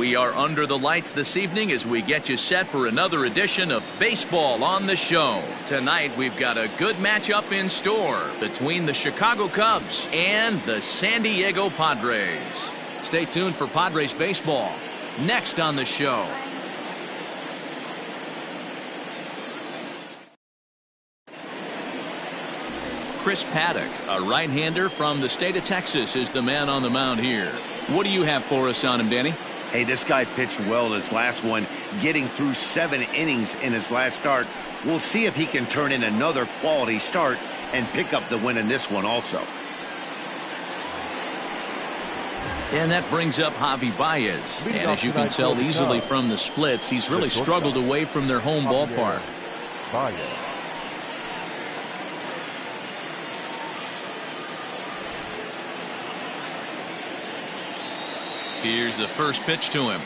We are under the lights this evening as we get you set for another edition of Baseball on the Show. Tonight we've got a good matchup in store between the Chicago Cubs and the San Diego Padres. Stay tuned for Padres baseball next on the show. Chris Paddock, a right-hander from the state of Texas, is the man on the mound here. What do you have for us on him, Danny? Hey, this guy pitched well in his last one, getting through 7 innings in his last start. We'll see if he can turn in another quality start and pick up the win in this one also. And that brings up Javi Baez. And as you can tell easily from the splits, he's really struggled away from their home ballpark. Here's the first pitch to him.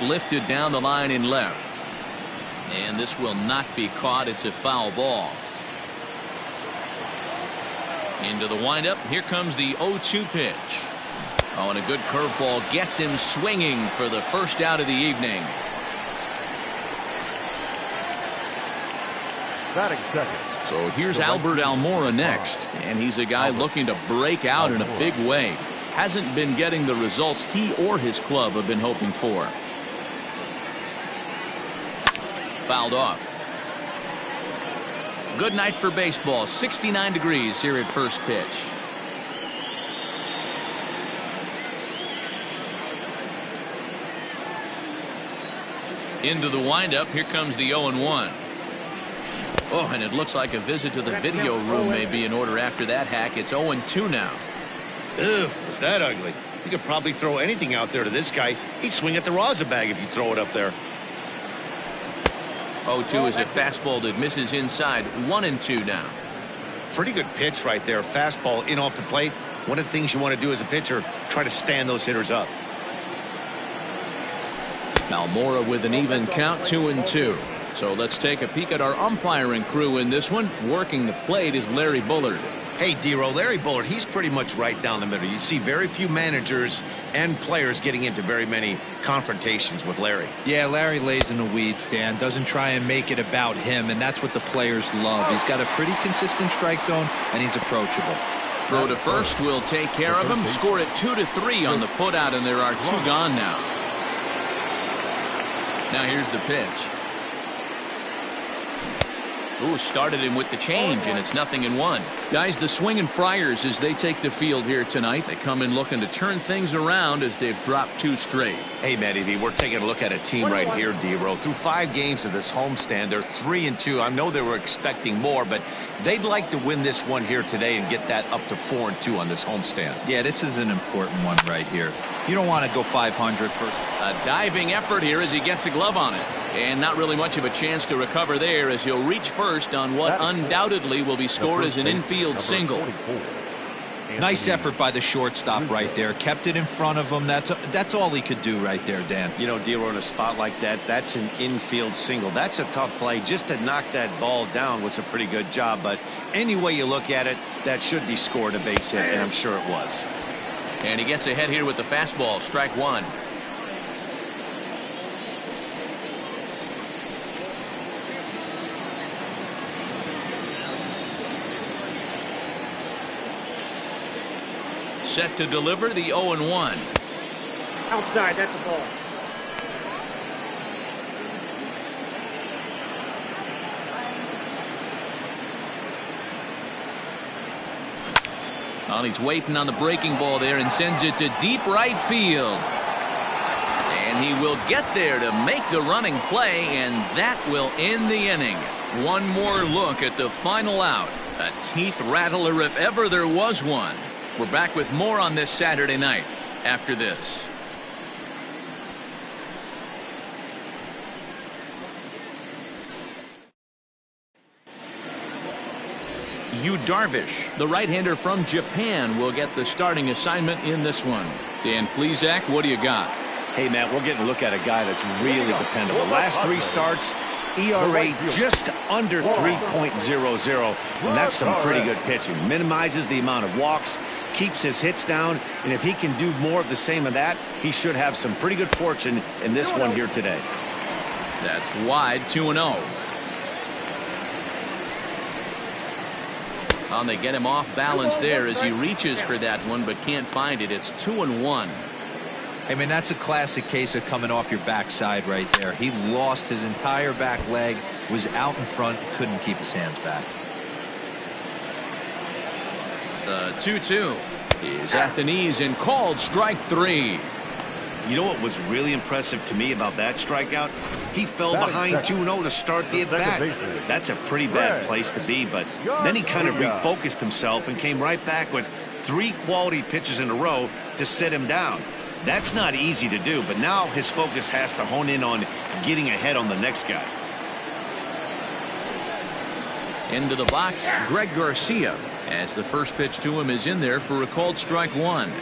Lifted down the line in left. And this will not be caught. It's a foul ball. Into the windup. Here comes the 0-2 pitch. Oh, and a good curveball gets him swinging for the first out of the evening. So here's Albert Almora next, and he's a guy looking to break out in a big way. Hasn't been getting the results he or his club have been hoping for. Fouled off. Good night for baseball. 69 degrees here at first pitch. Into the windup. Here comes the 0-1. Oh, and it looks like a visit to the video room may be in order after that hack. It's 0-2 now. Ew, was that ugly? You could probably throw anything out there to this guy. He'd swing at the rosin bag if you throw it up there. 0-2 is a fastball that misses inside. 1-2 now. Pretty good pitch right there. Fastball in off the plate. One of the things you want to do as a pitcher, try to stand those hitters up. Almora with an even count, 2-2. So let's take a peek at our umpiring crew in this one. Working the plate is Larry Bullard. Hey, D-Row, Larry Bullard, he's pretty much right down the middle. You see very few managers and players getting into very many confrontations with Larry. Yeah, Larry lays in the weeds, Dan. Doesn't try and make it about him, and that's what the players love. He's got a pretty consistent strike zone, and he's approachable. Throw to first will take care of him. Score it 2-3 on the putout, and there are 2 gone now. Now here's the pitch. Ooh, started him with the change, and it's 0-1. Guys, the swinging Friars as they take the field here tonight. They come in looking to turn things around as they've dropped 2 straight. Hey, Matty V, we're taking a look at a team right here, D-Row. Through 5 games of this homestand, they're 3-2. I know they were expecting more, but they'd like to win this one here today and get that up to 4-2 on this homestand. Yeah, this is an important one right here. You don't want to go 500 first. A diving effort here as he gets a glove on it. And not really much of a chance to recover there as he'll reach first on what undoubtedly will be scored as an infield single. Nice effort by the shortstop right there. Kept it in front of him. That's all he could do right there, Dan. You know, D-Row, in a spot like that, that's an infield single. That's a tough play. Just to knock that ball down was a pretty good job. But any way you look at it, that should be scored a base hit, and I'm sure it was. And he gets ahead here with the fastball. Strike 1. Set to deliver the 0-1. Outside, that's the ball. Well, he's waiting on the breaking ball there and sends it to deep right field. And he will get there to make the running play, and that will end the inning. One more look at the final out. A teeth rattler if ever there was one. We're back with more on this Saturday night after this. Yu Darvish, the right-hander from Japan, will get the starting assignment in this one. Dan Plesac, what do you got? Hey, Matt, we're getting a look at a guy that's really dependable. Last 3 starts, ERA just under 3.00, and that's some pretty good pitching. Minimizes the amount of walks, keeps his hits down, and if he can do more of the same of that, he should have some pretty good fortune in this one here today. That's wide, 2-0. They get him off balance there as he reaches for that one but can't find it. It's 2-1. I mean, that's a classic case of coming off your backside right there. He lost his entire back leg, was out in front, couldn't keep his hands back. The 2-2 is at the knees and called strike 3. You know what was really impressive to me about that strikeout? He fell behind 2-0 to start the at-bat. That's a pretty bad place to be, but then he kind of refocused himself and came right back with 3 quality pitches in a row to set him down. That's not easy to do, but now his focus has to hone in on getting ahead on the next guy. Into the box, Greg Garcia, as the first pitch to him is in there for a called strike 1.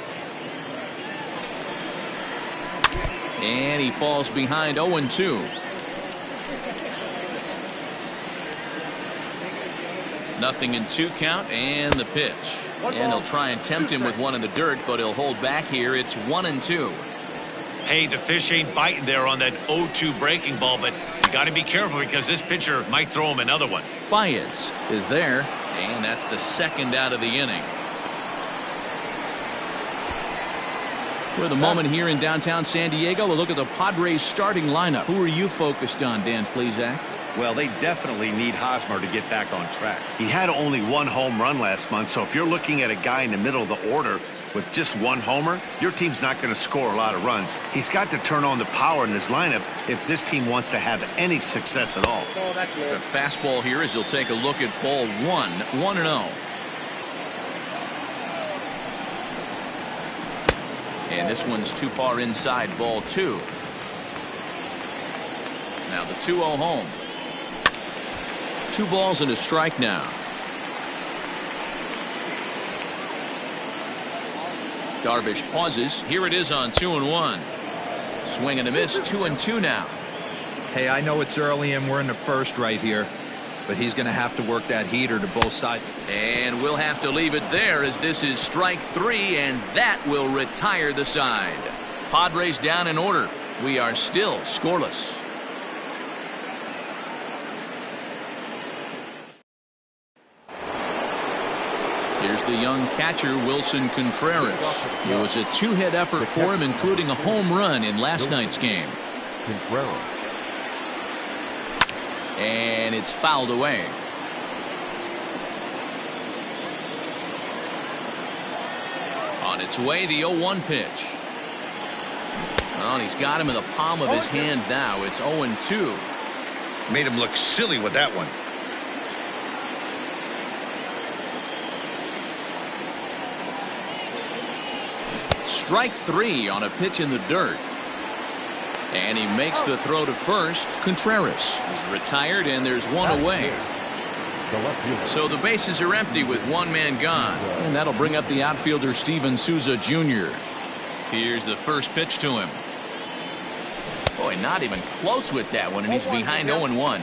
And he falls behind 0-2. Nothing in 2 count, and the pitch. And he'll try and tempt him with one in the dirt, but he'll hold back here. It's 1-2. Hey, the fish ain't biting there on that 0-2 breaking ball, but you got to be careful because this pitcher might throw him another one. Baez is there, and that's the second out of the inning. With a moment here in downtown San Diego, we'll look at the Padres starting lineup. Who are you focused on, Dan Plesac? Well, they definitely need Hosmer to get back on track. He had only 1 home run last month, so if you're looking at a guy in the middle of the order with just 1 homer, your team's not going to score a lot of runs. He's got to turn on the power in this lineup if this team wants to have any success at all. The fastball here as he'll take a look at ball 1, 1-0. And this one's too far inside, ball 2. Now the 2-0 home. 2 balls and a strike now. Darvish pauses. Here it is on 2-1. Swing and a miss, 2-2 now. Hey, I know it's early and we're in the first right here, but he's going to have to work that heater to both sides. And we'll have to leave it there as this is strike 3, and that will retire the side. Padres down in order. We are still scoreless. Here's the young catcher, Wilson Contreras. It was a 2-hit effort for him, including a home run in last night's game. And it's fouled away. On its way, the 0-1 pitch. Well, he's got him in the palm of his hand now. It's 0-2. Made him look silly with that one. Strike 3 on a pitch in the dirt. And he makes the throw to first. Contreras is retired, and there's 1 away. So the bases are empty with 1 man gone. And that'll bring up the outfielder Steven Souza Jr. Here's the first pitch to him. Boy, not even close with that one, and he's behind 0-1.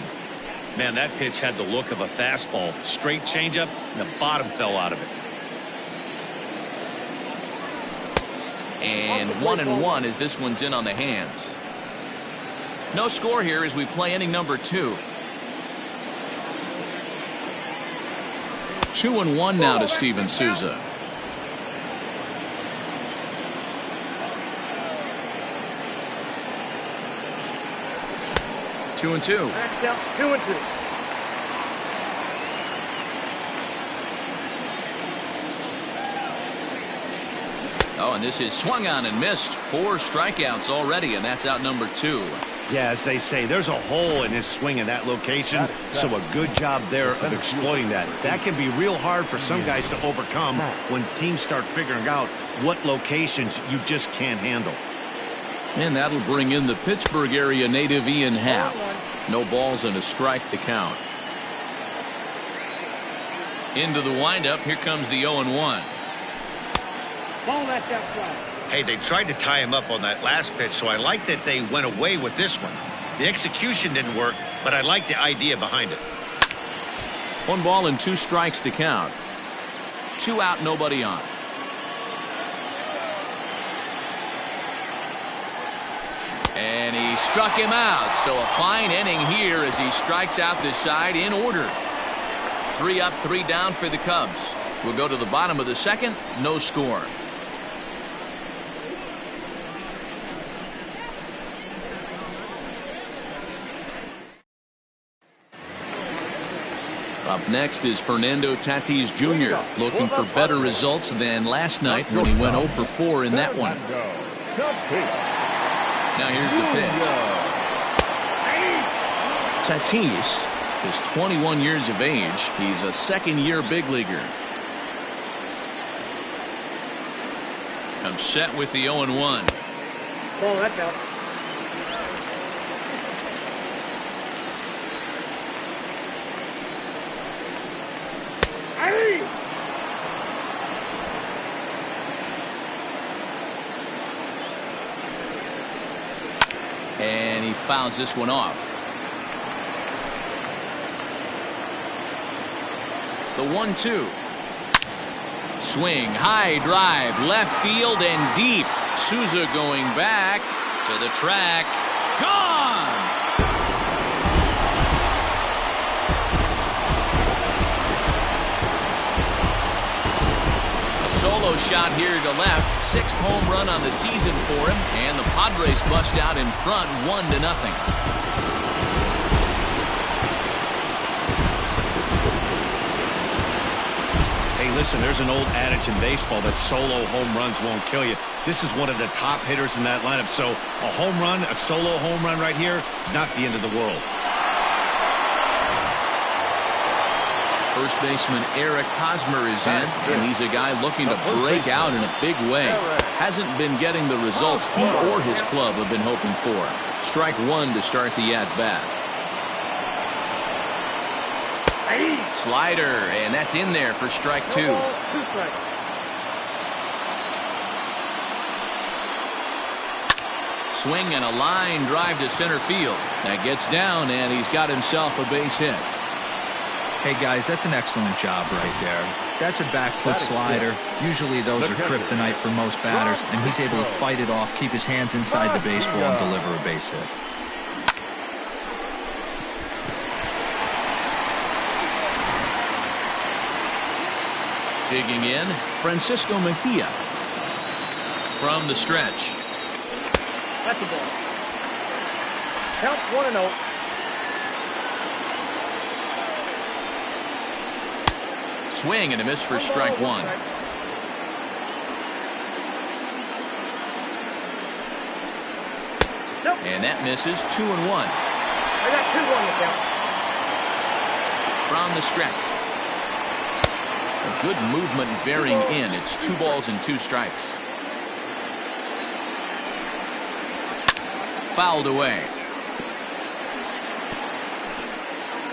Man, that pitch had the look of a fastball. Straight changeup, and the bottom fell out of it. And 1-1 as this one's in on the hands. No score here as we play inning number 2. 2-1 now to Steven Souza. Two and two. 2-2. Oh, and this is swung on and missed. 4 strikeouts already, and that's out number 2. Yeah, as they say, there's a hole in his swing in that location, so a good job there of exploiting that. That can be real hard for some guys to overcome when teams start figuring out what locations you just can't handle. And that'll bring in the Pittsburgh area native Ian Happ. No balls and a strike to count. Into the windup. Here comes the 0-1. Ball, that's outside. Hey, they tried to tie him up on that last pitch, so I like that they went away with this one. The execution didn't work, but I like the idea behind it. 1 ball and 2 strikes to count. 2 out, nobody on. And he struck him out. So a fine inning here as he strikes out this side in order. 3 up, 3 down for the Cubs. We'll go to the bottom of the second. No score. Up next is Fernando Tatis Jr. looking for better results than last night when he went 0 for 4 in that one. Now here's the pitch. Tatis is 21 years of age. He's a second-year big leaguer. Comes set with the 0-1. Ball, that's out. And he fouls this one off. The 1-2. Swing, high drive, left field and deep. Souza going back to the track. Gone! A solo shot here to left. 6th home run on the season for him. And the Padres bust out in front 1-0. Listen, there's an old adage in baseball that solo home runs won't kill you. This is one of the top hitters in that lineup. So a home run, a solo home run right here is not the end of the world. First baseman Eric Hosmer is in, and he's a guy looking to break out in a big way. Hasn't been getting the results he or his club have been hoping for. Strike 1 to start the at-bat. Slider, and that's in there for strike 2. Swing and a line drive to center field. That gets down, and he's got himself a base hit. Hey guys, that's an excellent job right there. That's a back foot slider. Usually those are kryptonite for most batters, and he's able to fight it off, keep his hands inside the baseball, and deliver a base hit. Digging in, Francisco Mejia from the stretch. That's the ball. Count 1-0. Swing and a miss for strike 1. Nope. And that misses. 2-1. I got 2-1 to count. From the stretch. A good movement bearing in. It's 2 balls and 2 strikes. Fouled away.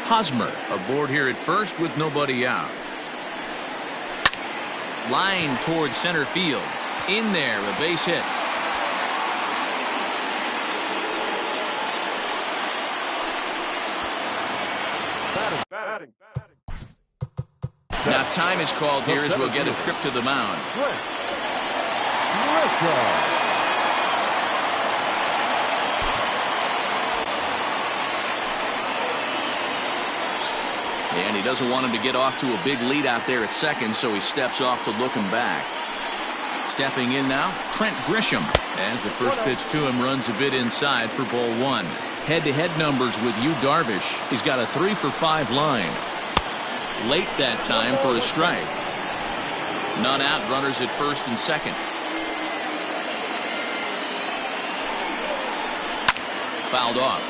Hosmer aboard here at first with nobody out. Line towards center field. In there, a base hit. Batting. Now time is called here as we'll get a trip to the mound. And he doesn't want him to get off to a big lead out there at second, so he steps off to look him back. Stepping in now, Trent Grisham, as the first pitch to him runs a bit inside for ball 1. Head-to-head numbers with Yu Darvish. He's got a 3 for 5 line. Late that time for a strike. None out, runners at first and second. Fouled off.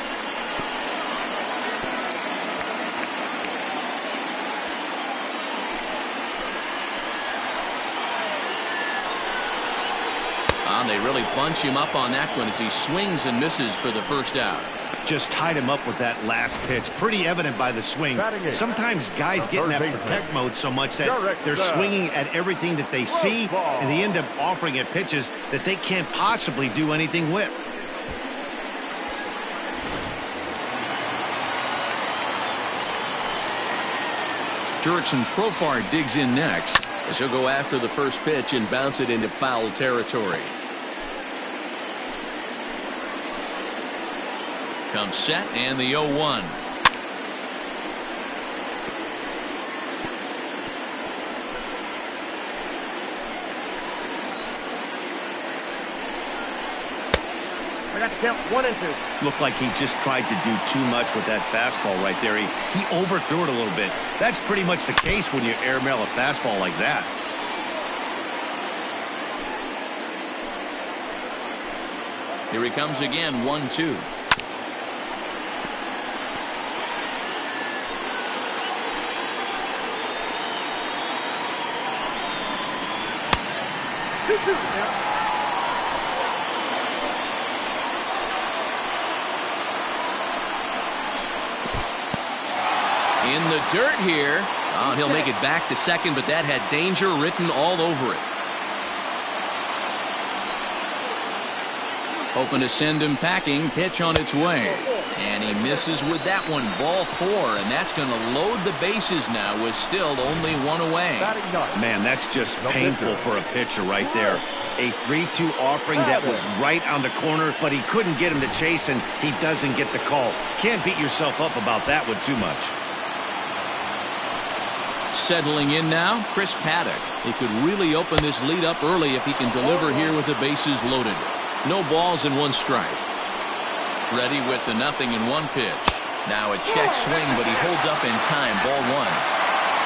They really bunch him up on that one as he swings and misses for the first out. just tied him up with that last pitch. Pretty evident by the swing. Sometimes guys get in that protect mode so much that they're swinging at everything that they see, and they end up offering at pitches that they can't possibly do anything with. Jurickson Profar digs in next as he'll go after the first pitch and bounce it into foul territory. Comes set and the 0-1. I got to count 1 and 2. Looked like he just tried to do too much with that fastball right there. He overthrew it a little bit. That's pretty much the case when you airmail a fastball like that. Here he comes again, 1-2. In the dirt here. Oh, he'll make it back to second, but that had danger written all over it. Hoping to send him packing. Pitch on its way. And he misses with that one. Ball 4, and that's going to load the bases now with still only 1 away. Man, that's just painful for a pitcher right there. A 3-2 offering that was right on the corner, but he couldn't get him to chase, and he doesn't get the call. Can't beat yourself up about that one too much. Settling in now, Chris Paddock. He could really open this lead up early if he can deliver here with the bases loaded. No balls and 1 strike. Ready with the 0-1 pitch. Now a check swing, but he holds up in time. Ball 1.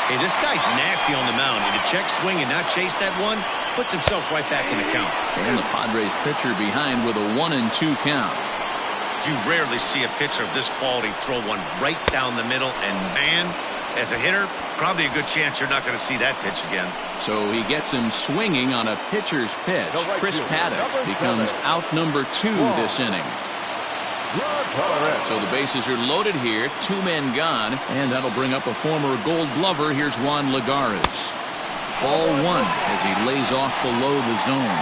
Hey, this guy's nasty on the mound. And to check swing and not chase that one, puts himself right back in the count. And the Padres pitcher behind with a 1-2 count. You rarely see a pitcher of this quality throw one right down the middle, and man, as a hitter, probably a good chance you're not going to see that pitch again. So he gets him swinging on a pitcher's pitch. Chris Paddock becomes out number 2 this inning. So the bases are loaded here. 2 men gone, and that'll bring up a former Gold Glover. Here's Juan Lagares. Ball 1 as he lays off below the zone.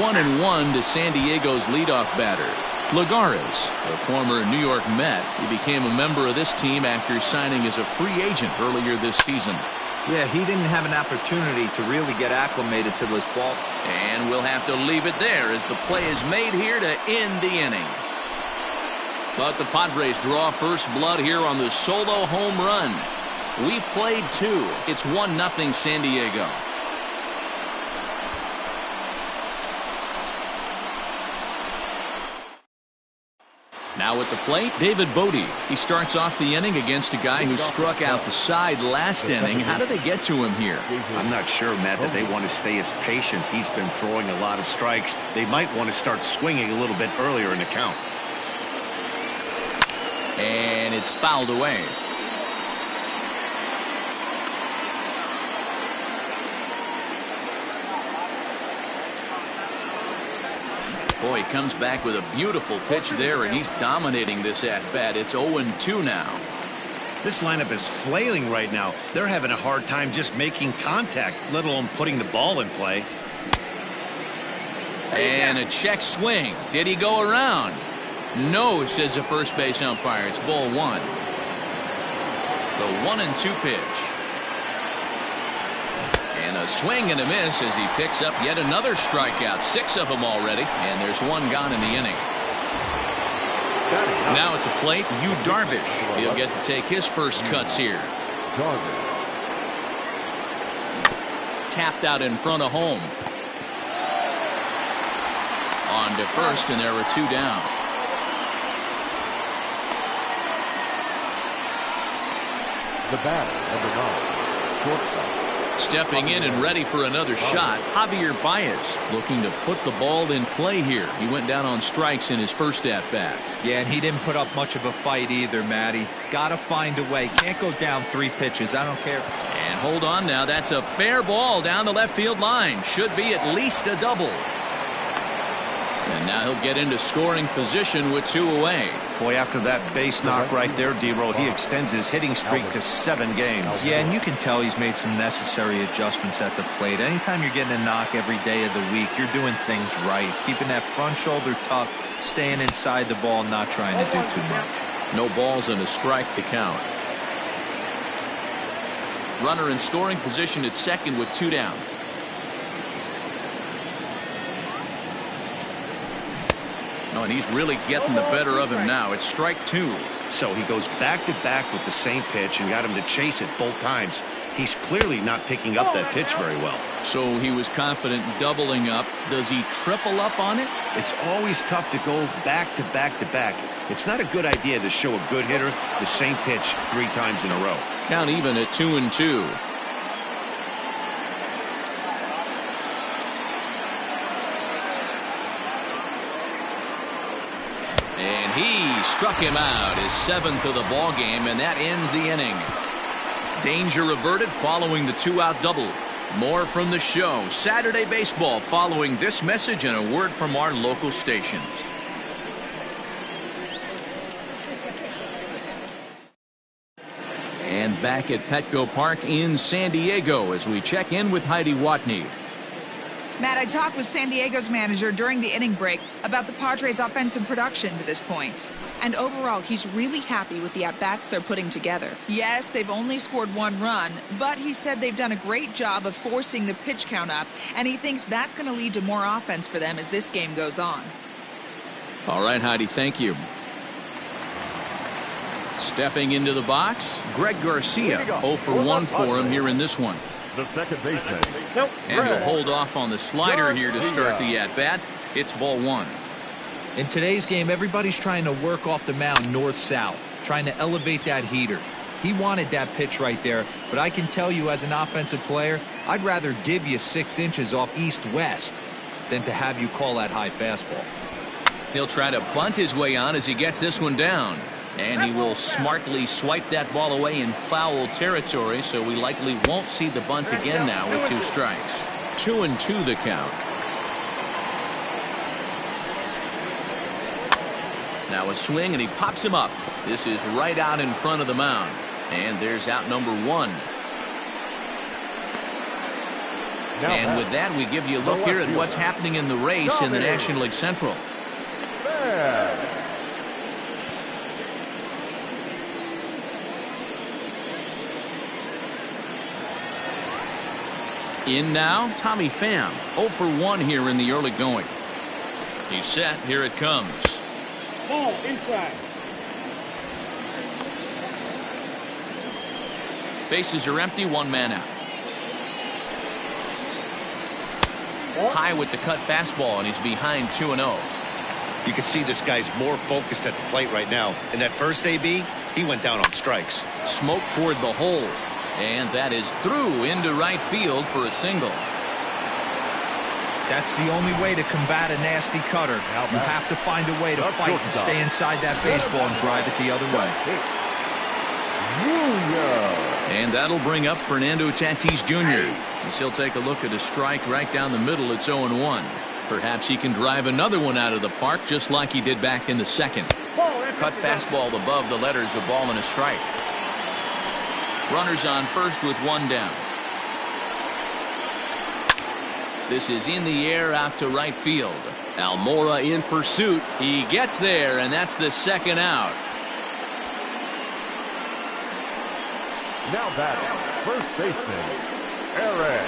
One and 1 to San Diego's leadoff batter. Lagares, a former New York Met, he became a member of this team after signing as a free agent earlier this season. Yeah, he didn't have an opportunity to really get acclimated to this ball. And we'll have to leave it there as the play is made here to end the inning. But the Padres draw first blood here on the solo home run. We've played 2. It's 1-0 San Diego. Now at the plate, David Bodie. He starts off the inning against a guy who struck out the side last inning. How did they get to him here? I'm not sure, Matt, that they want to stay as patient. He's been throwing a lot of strikes. They might want to start swinging a little bit earlier in the count. And it's fouled away. Boy, he comes back with a beautiful pitch there, and he's dominating this at-bat. It's 0-2 now. This lineup is flailing right now. They're having a hard time just making contact, let alone putting the ball in play. And a check swing. Did he go around? No, says the first base umpire. It's ball 1. The 1-2 pitch. And a swing and a miss as he picks up yet another strikeout. 6 of them already, and there's 1 gone in the inning. Now at the plate, Yu Darvish. He'll get to take his first cuts here. Tapped out in front of home. On to first, and there are 2 down. The batter, number 9, shortstop. Stepping in and ready for another shot, Javier Baez looking to put the ball in play here. He went down on strikes in his first at-bat. Yeah, and he didn't put up much of a fight either, Matty. Got to find a way. Can't go down 3 pitches. I don't care. And hold on now. That's a fair ball down the left field line. Should be at least a double. And now he'll get into scoring position with 2 away. Boy, after that base knock right there, D-Roll, he extends his hitting streak to 7 games. Yeah, and you can tell he's made some necessary adjustments at the plate. Anytime you're getting a knock every day of the week, you're doing things right. He's keeping that front shoulder tucked, staying inside the ball, not trying to do too much. No balls and a strike to count. Runner in scoring position at second with 2 down. Oh, and he's really getting the better of him now. It's strike 2. So he goes back-to-back with the same pitch and got him to chase it both times. He's clearly not picking up that pitch very well. So he was confident doubling up. Does he triple up on it? It's always tough to go back-to-back-to-back. It's not a good idea to show a good hitter the same pitch 3 times in a row. Count even at 2-2. And he struck him out, his 7th of the ball game, and that ends the inning. Danger averted following the 2-out double. More from the show. Saturday Baseball following this message and a word from our local stations. And back at Petco Park in San Diego as we check in with Heidi Watney. Matt, I talked with San Diego's manager during the inning break about the Padres' offensive production to this point. And overall, he's really happy with the at-bats they're putting together. Yes, they've only scored 1 run, but he said they've done a great job of forcing the pitch count up, and he thinks that's going to lead to more offense for them as this game goes on. All right, Heidi, thank you. Stepping into the box, Greg Garcia. 0 for 1 for him here in this one. The second baseman. And he'll hold off on the slider here to start the at-bat. It's ball 1. In today's game, everybody's trying to work off the mound north-south, trying to elevate that heater. He wanted that pitch right there, but I can tell you as an offensive player, I'd rather give you 6 inches off east-west than to have you call that high fastball. He'll try to bunt his way on as he gets this one down. And he will smartly swipe that ball away in foul territory, so we likely won't see the bunt again now with 2 strikes. 2-2 the count. Now a swing, and he pops him up. This is right out in front of the mound. And there's out number 1. And with that, we give you a look here at what's happening in the race in the National League Central. In now, Tommy Pham. 0 for 1 here in the early going. He's set. Here it comes. Ball inside. Bases are empty. 1 man out. High with the cut fastball, and he's behind 2-0. You can see this guy's more focused at the plate right now. In that first AB, he went down on strikes. Smoke toward the hole. And that is through into right field for a single. That's the only way to combat a nasty cutter. You have to find a way to fight and stay inside that baseball and drive it the other way. And that'll bring up Fernando Tatis Jr. As he'll take a look at a strike right down the middle. It's 0-1. Perhaps he can drive another one out of the park just like he did back in the second. Cut fastball above the letters, a ball and a strike. Runners on first with 1 down. This is in the air out to right field. Almora in pursuit. He gets there, and that's the 2nd out. Now batting, first baseman, Eric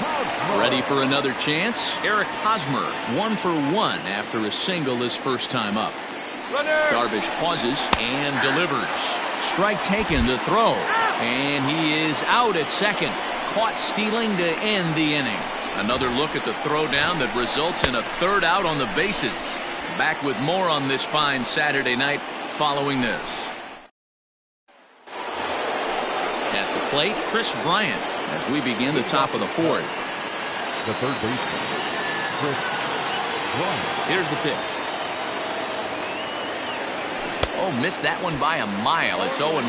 Hosmer. Ready for another chance? Eric Hosmer, 1 for 1 after a single his first time up. Darvish pauses and delivers. Strike taken to throw. And he is out at second. Caught stealing to end the inning. Another look at the throwdown that results in a 3rd out on the bases. Back with more on this fine Saturday night following this. At the plate, Chris Bryant as we begin the top of the 4th. The third baseman, Chris Bryant. Here's the pitch. Oh, missed that one by a mile. It's 0-1.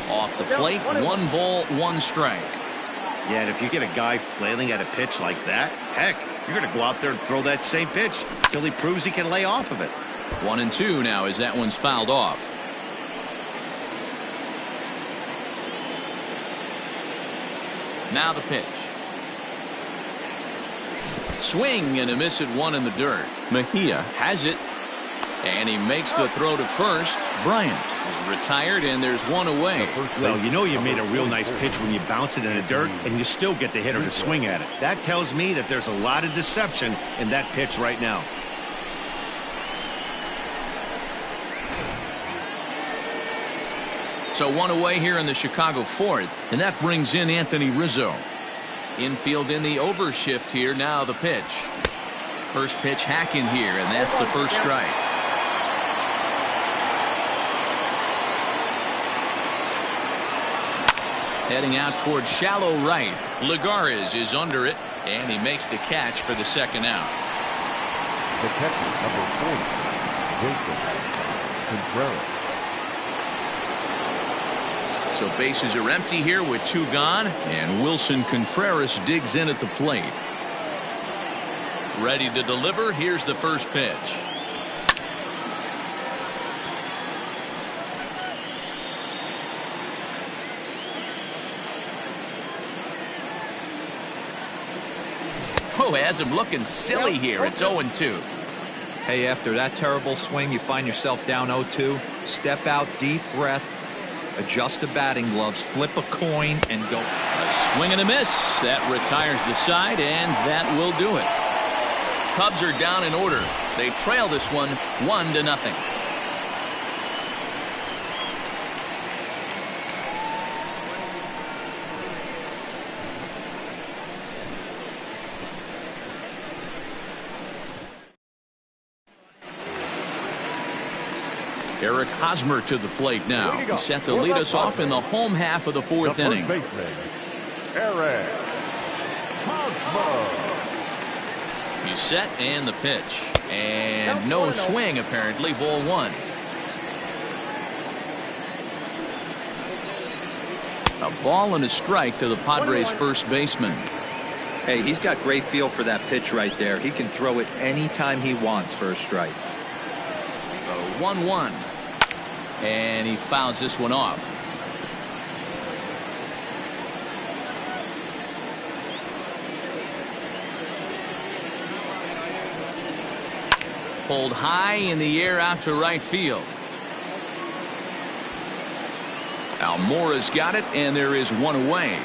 Off the plate, 1 ball, 1 strike. Yeah, and if you get a guy flailing at a pitch like that, heck, you're going to go out there and throw that same pitch till he proves he can lay off of it. 1-2 now as that one's fouled off. Now the pitch. Swing and a miss at 1 in the dirt. Mejia has it. And he makes the throw to first. Bryant is retired, and there's 1 away. Well, you know you made a real nice pitch when you bounce it in the dirt, and you still get the hitter to swing at it. That tells me that there's a lot of deception in that pitch right now. So 1 away here in the Chicago 4th, and that brings in Anthony Rizzo. Infield in the overshift here. Now the pitch. First pitch hacking here, and that's the first strike. Heading out towards shallow right. Lagares is under it, and he makes the catch for the second out. The catcher, number 40, Wilson Contreras. So bases are empty here with 2 gone, and Wilson Contreras digs in at the plate. Ready to deliver. Here's the first pitch. Oh, has him looking silly here. It's 0-2. Hey, after that terrible swing, you find yourself down 0-2. Step out, deep breath, adjust the batting gloves, flip a coin, and go. A swing and a miss. That retires the side, and that will do it. Cubs are down in order. They trail this one 1-0. Eric Hosmer to the plate now. He's set to lead us off in the home half of the 4th inning. Baseman, Eric Hosmer. He's set, and the pitch. And no swing, apparently. Ball 1. A ball and a strike to the Padres' first baseman. Hey, he's got great feel for that pitch right there. He can throw it anytime he wants for a strike. So 1-1. And he fouls this one off. Pulled high in the air out to right field. Almora's got it, and there is 1 away.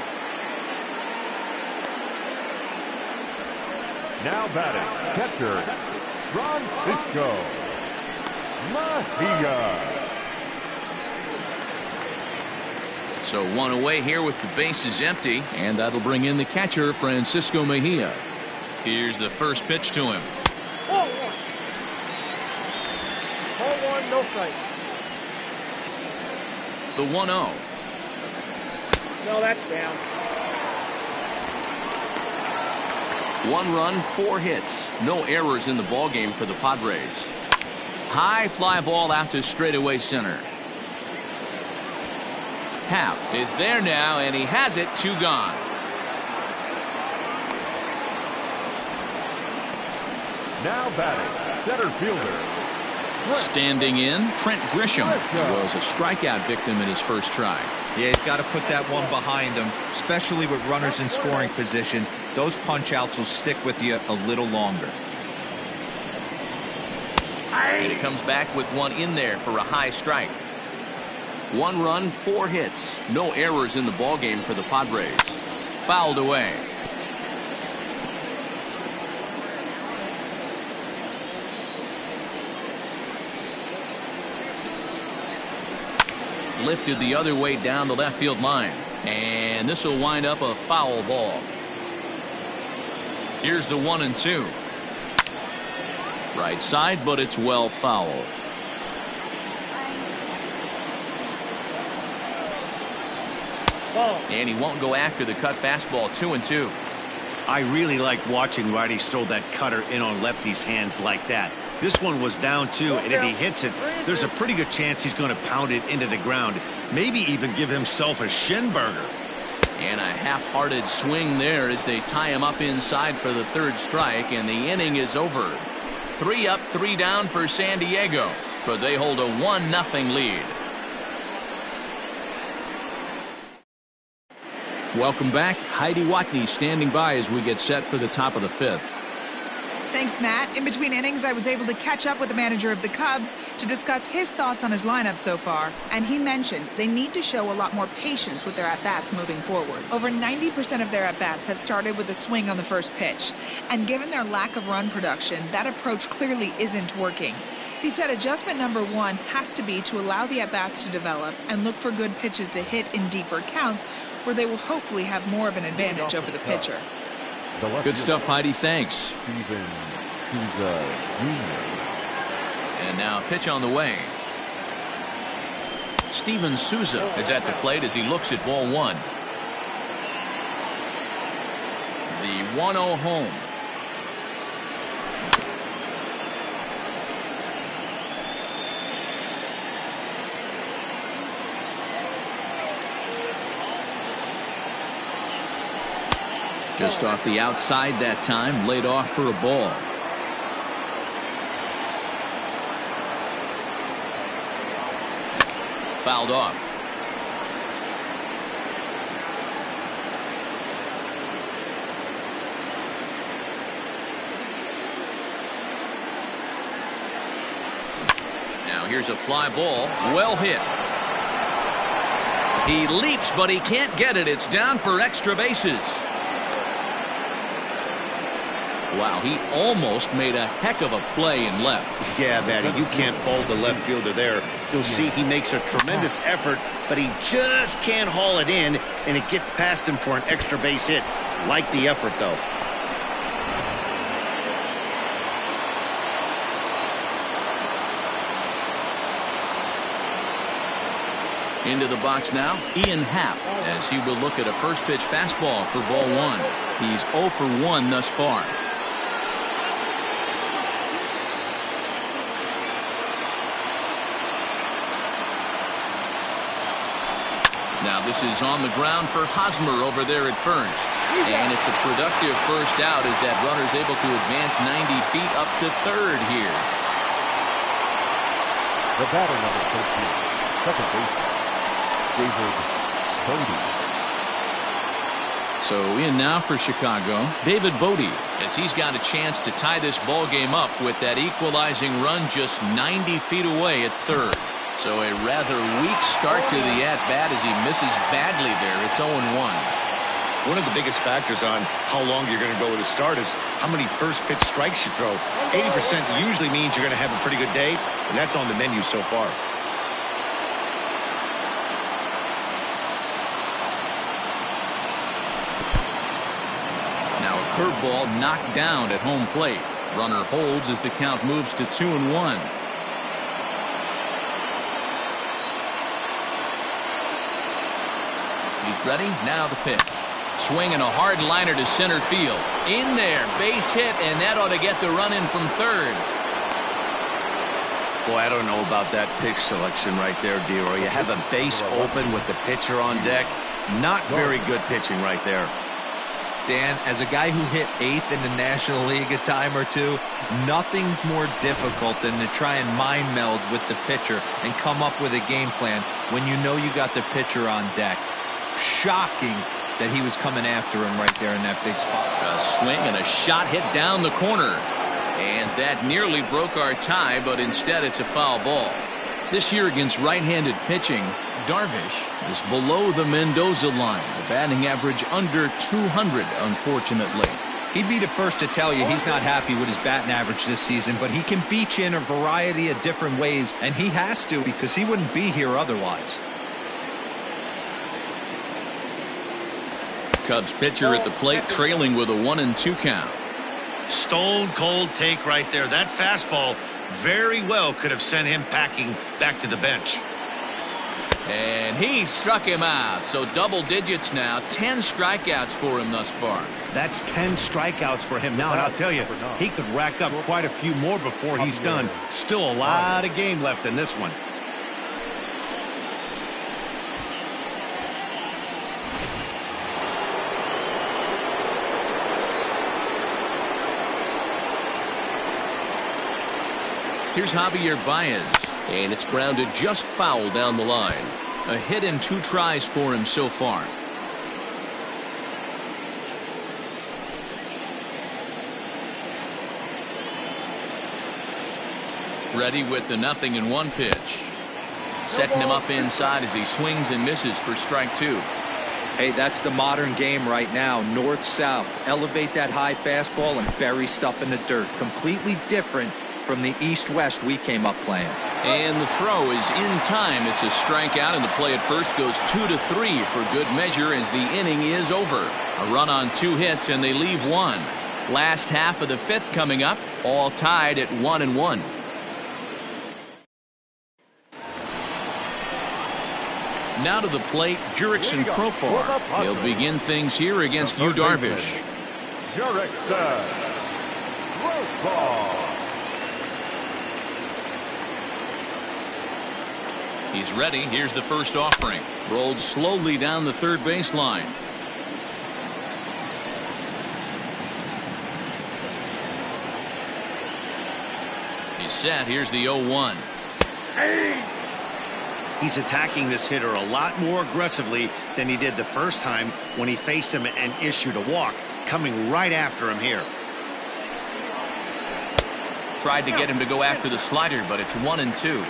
Now batting, catcher, Francisco Mejia. So 1 away here with the bases empty, and that'll bring in the catcher, Francisco Mejia. Here's the first pitch to him. Ball 1. Ball 1, no strike. The 1-0. No, that's down. 1 run, 4 hits. No errors in the ballgame for the Padres. High fly ball out to straightaway center. Happ is there now, and he has it. 2 gone. Now batting, center fielder. Standing in, Trent Grisham. He was a strikeout victim in his first try. Yeah, he's got to put that one behind him, especially with runners in scoring position. Those punch-outs will stick with you a little longer. And he comes back with 1 in there for a high strike. 1 run, 4 hits. No errors in the ballgame for the Padres. Fouled away. Lifted the other way down the left field line. And this will wind up a foul ball. Here's the 1-2. Right side, but it's well fouled. And he won't go after the cut fastball. 2-2. I really like watching righties throw that cutter in on lefties' hands like that. This one was down 2, and if he hits it, there's a pretty good chance he's going to pound it into the ground. Maybe even give himself a shin burger. And a half-hearted swing there as they tie him up inside for the 3rd strike, and the inning is over. 3 up, 3 down for San Diego, but they hold a 1-0 lead. Welcome back. Heidi Watney standing by as we get set for the top of the 5th. Thanks, Matt. In between innings, I was able to catch up with the manager of the Cubs to discuss his thoughts on his lineup so far. And he mentioned they need to show a lot more patience with their at-bats moving forward. Over 90% of their at-bats have started with a swing on the first pitch. And given their lack of run production, that approach clearly isn't working. He said adjustment number 1 has to be to allow the at-bats to develop and look for good pitches to hit in deeper counts where they will hopefully have more of an advantage over the pitcher. Good stuff, Heidi. Thanks. And now pitch on the way. Steven Souza is at the plate as he looks at ball 1. The 1-0 home. Just off the outside that time, laid off for a ball. Fouled off. Now here's a fly ball, well hit. He leaps, but he can't get it. It's down for extra bases. Wow, he almost made a heck of a play in left. Yeah, Matty, you can't fault the left fielder there. You'll see he makes a tremendous effort, but he just can't haul it in, and it gets past him for an extra base hit. Like the effort, though. Into the box now, Ian Happ, as he will look at a first pitch fastball for ball 1. He's 0 for 1 thus far. Now this is on the ground for Hosmer over there at first. And it's a productive first out as that runner's able to advance 90 feet up to 3rd here. The batter number 13, second baseman, David Bodie. So in now for Chicago, David Bodie, as he's got a chance to tie this ball game up with that equalizing run just 90 feet away at 3rd. So a rather weak start to the at-bat as he misses badly there. It's 0-1. One of the biggest factors on how long you're going to go with a start is how many first pitch strikes you throw. 80% usually means you're going to have a pretty good day, and that's on the menu so far. Now a curveball knocked down at home plate. Runner holds as the count moves to 2-1. He's ready. Now the pitch. Swinging a hard liner to center field. In there. Base hit, and that ought to get the run in from 3rd. Boy, I don't know about that pitch selection right there, D-Roy. You have a base open with the pitcher on deck. Not very good pitching right there. Dan, as a guy who hit 8th in the National League a time or two, nothing's more difficult than to try and mind meld with the pitcher and come up with a game plan when you know you got the pitcher on deck. Shocking that he was coming after him right there in that big spot. A swing and a shot hit down the corner. And that nearly broke our tie, but instead it's a foul ball. This year against right-handed pitching, Darvish is below the Mendoza line. A batting average under 200, unfortunately. He'd be the first to tell you he's not happy with his batting average this season, but he can beat you in a variety of different ways, and he has to because he wouldn't be here otherwise. Cubs pitcher at the plate trailing with a 1-2 count. Stone cold take right there. That fastball very well could have sent him packing back to the bench. And And he struck him out. So double digits now. 10 strikeouts for him thus far. That's 10 strikeouts for him now. And I'll tell you, he could rack up quite a few more before he's done. Still a lot of game left in this one. Here's Javier Baez, and it's grounded just foul down the line. A hit and 2 tries for him so far. Ready with the 0-1 pitch. Setting him up inside as he swings and misses for strike 2. Hey, that's the modern game right now. North-south. Elevate that high fastball and bury stuff in the dirt. Completely different from the east-west we came up playing. And the throw is in time. It's a strikeout, and the play at first goes 2-3 for good measure as the inning is over. A run on 2 hits, and they leave 1. Last half of the 5th coming up, all tied at 1-1. Now to the plate, Jurickson Profar. He'll begin things here against Yu Darvish. Jurickson Profar. He's ready. Here's the first offering. Rolled slowly down the third baseline. He's set. Here's the 0-1. He's attacking this hitter a lot more aggressively than he did the first time when he faced him and issued a walk. Coming right after him here. Tried to get him to go after the slider, but it's 1-2.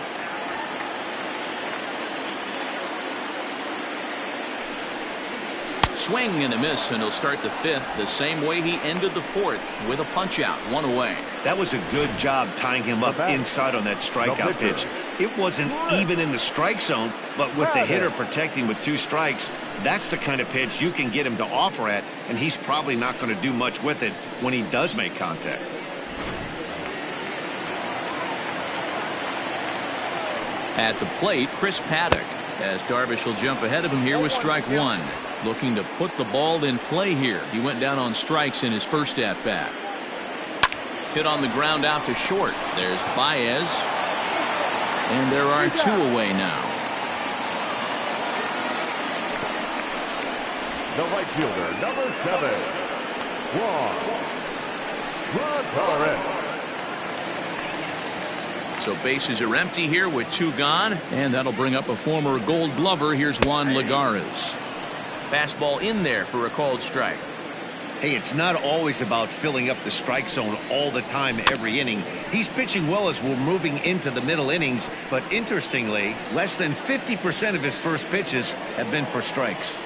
Swing and a miss, and he'll start the 5th the same way he ended the 4th with a punch out, 1 away. That was a good job tying him up inside on that strikeout pitch. It wasn't even in the strike zone, but with the hitter protecting with 2 strikes, that's the kind of pitch you can get him to offer at, and he's probably not going to do much with it when he does make contact. At the plate, Chris Paddock, as Darvish will jump ahead of him here with strike 1. Looking to put the ball in play here. He went down on strikes in his first at-bat. Hit on the ground out to short. There's Baez. And there are 2 away now. The right fielder, number 7, Juan Lagares. So bases are empty here with 2 gone. And that'll bring up a former Gold Glover. Here's Juan Lagares. Fastball in there for a called strike. Hey, it's not always about filling up the strike zone all the time every inning. He's pitching well as we're moving into the middle innings, but interestingly, less than 50% of his first pitches have been for strikes.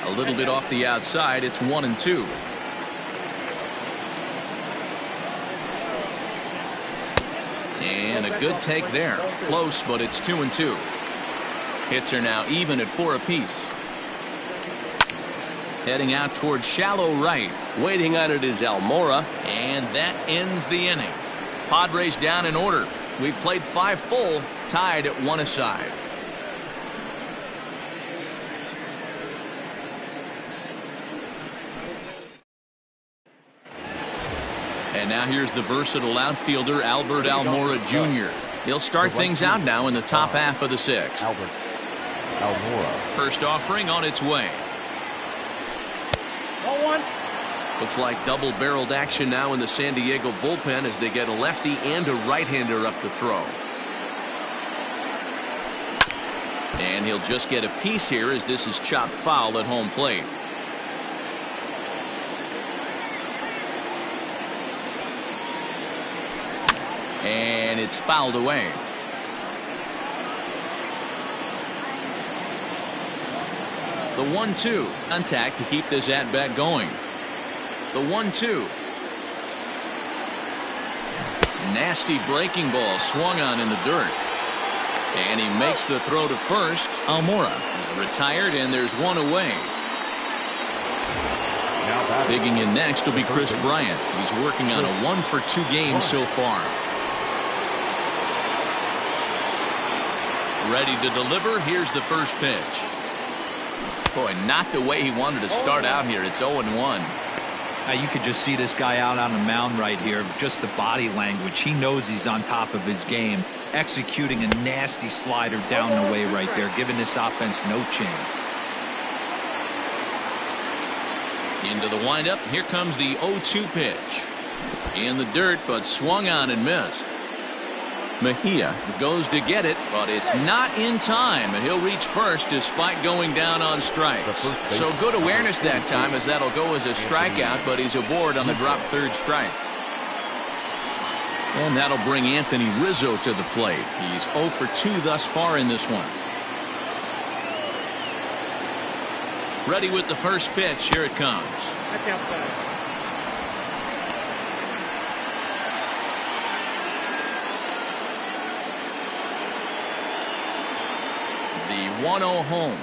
A little bit off the outside. It's 1-2. And a good take there. Close, but it's 2-2. Hits are now even at 4 apiece. Heading out towards shallow right. Waiting on it is Almora. And that ends the inning. Padres down in order. We've played 5 full, tied at 1 aside. And now here's the versatile outfielder Albert Almora Jr. He'll start things out now in the top half of the 6th. Albert Almora. First offering on its way. 0-1. Looks like double-barreled action now in the San Diego bullpen as they get a lefty and a right-hander up to throw. And he'll just get a piece here as this is chopped foul at home plate. And it's fouled away. The 1-2. Contact to keep this at-bat going. The 1-2. Nasty breaking ball swung on in the dirt. And he makes the throw to first. Almora is retired, and there's 1 away. Digging in next will be Chris Bryant. He's working on a 1-for-2 game so far. Ready to deliver. Here's the first pitch. Boy, not the way he wanted to start out here. It's 0-1. You could just see this guy out on the mound right here. Just the body language. He knows he's on top of his game. Executing a nasty slider down the way right there, giving this offense no chance. Into the windup. Here comes the 0-2 pitch. In the dirt, but swung on and missed. Mejia goes to get it, but it's not in time, and he'll reach first despite going down on strikes. So good awareness that time, as that'll go as a strikeout, but he's aboard on the drop third strike. And that'll bring Anthony Rizzo to the plate. He's 0 for 2 thus far in this one. Ready with the first pitch. Here it comes. That's outside. The 1-0 home.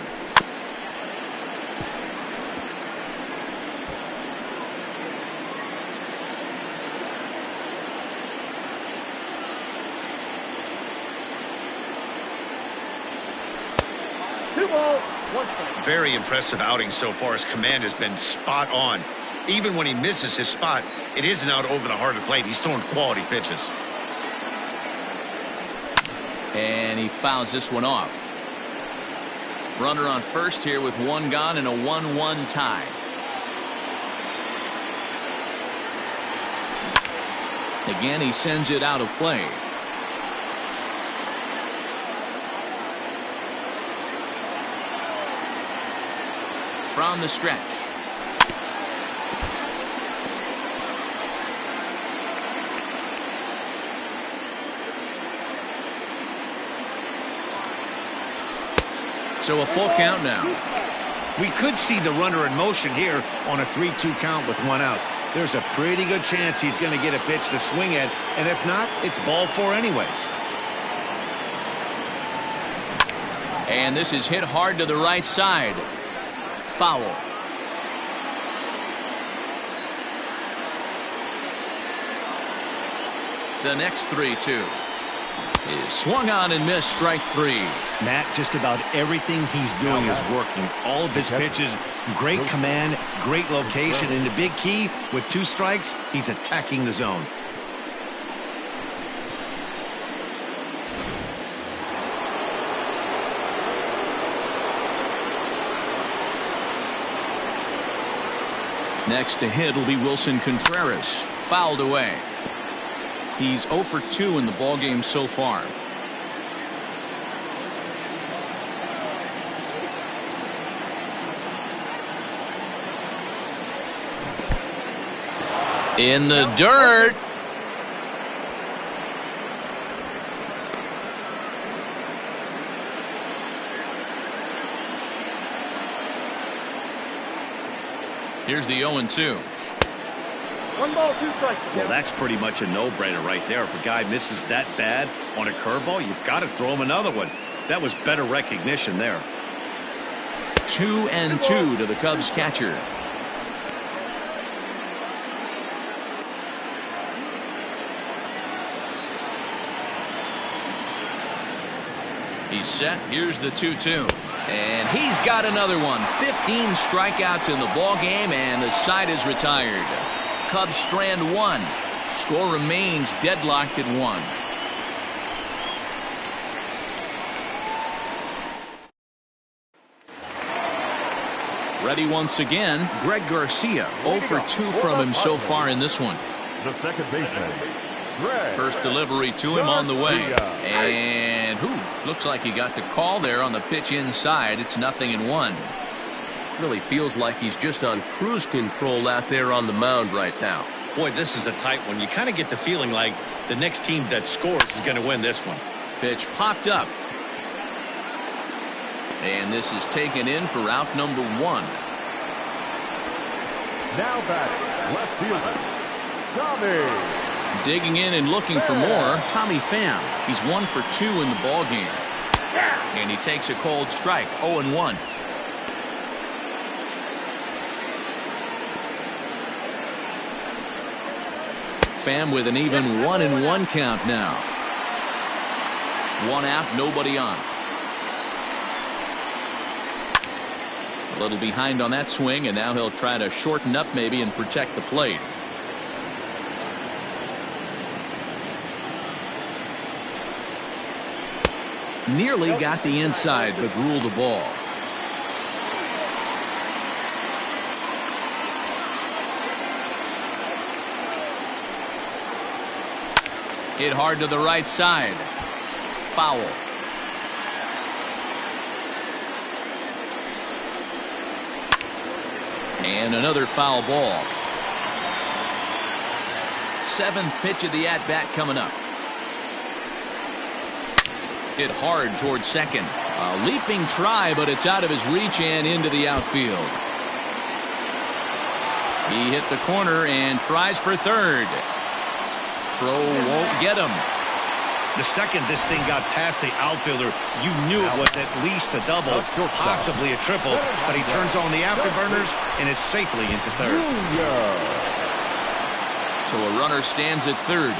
Very impressive outing so far. His command has been spot on. Even when he misses his spot, it isn't out over the heart of the plate. He's throwing quality pitches. And he fouls this one off. Runner on first here with 1 gone and a 1-1 tie. Again, he sends it out of play. From the stretch. So a full count now. We could see the runner in motion here on a 3-2 count with 1 out. There's a pretty good chance he's going to get a pitch to swing at, and if not, it's ball 4 anyways. And this is hit hard to the right side. Foul. The next 3-2 is swung on and missed. Strike 3. Matt, just about everything he's doing is working. All of his pitches, great command, great location, and the big key, with 2 strikes, he's attacking the zone. Next to hit will be Wilson Contreras. Fouled away. He's 0 for 2 in the ballgame so far. In the dirt. Here's the 0-2. 1 ball, 2 strikes. Well, that's pretty much a no-brainer right there. If a guy misses that bad on a curveball, you've got to throw him another one. That was better recognition there. 2-2 to the Cubs catcher. He's set. Here's the 2-2. And he's got another one. 15 strikeouts in the ball game, and the side is retired. Cubs strand 1. Score remains deadlocked at 1. Ready once again. Greg Garcia. 0 for 2 from him so far in this one. The second baseman, Greg. First delivery to him on the way. And looks like he got the call there on the pitch inside. It's 0-1. Really feels like he's just on cruise control out there on the mound right now. Boy, this is a tight one. You kind of get the feeling like the next team that scores is going to win this one. Pitch popped up. And this is taken in for out number 1. Now batting, left fielder, Tommy. Digging in and looking for more, Tommy Pham. He's 1 for 2 in the ball game. And he takes a cold strike. 0-1. Pham with an even 1-1 count now. 1 out, nobody on. A little behind on that swing, and now he'll try to shorten up maybe and protect the plate. Nearly got the inside, but ruled the ball. Hit hard to the right side. Foul. And another foul ball. Seventh pitch of the at-bat coming up. Hit hard towards second. A leaping try, but it's out of his reach and into the outfield. He hit the corner and tries for third. Throw won't get him. The second this thing got past the outfielder, you knew it was at least a double, possibly a triple, but he turns on the afterburners and is safely into third. So a runner stands at third.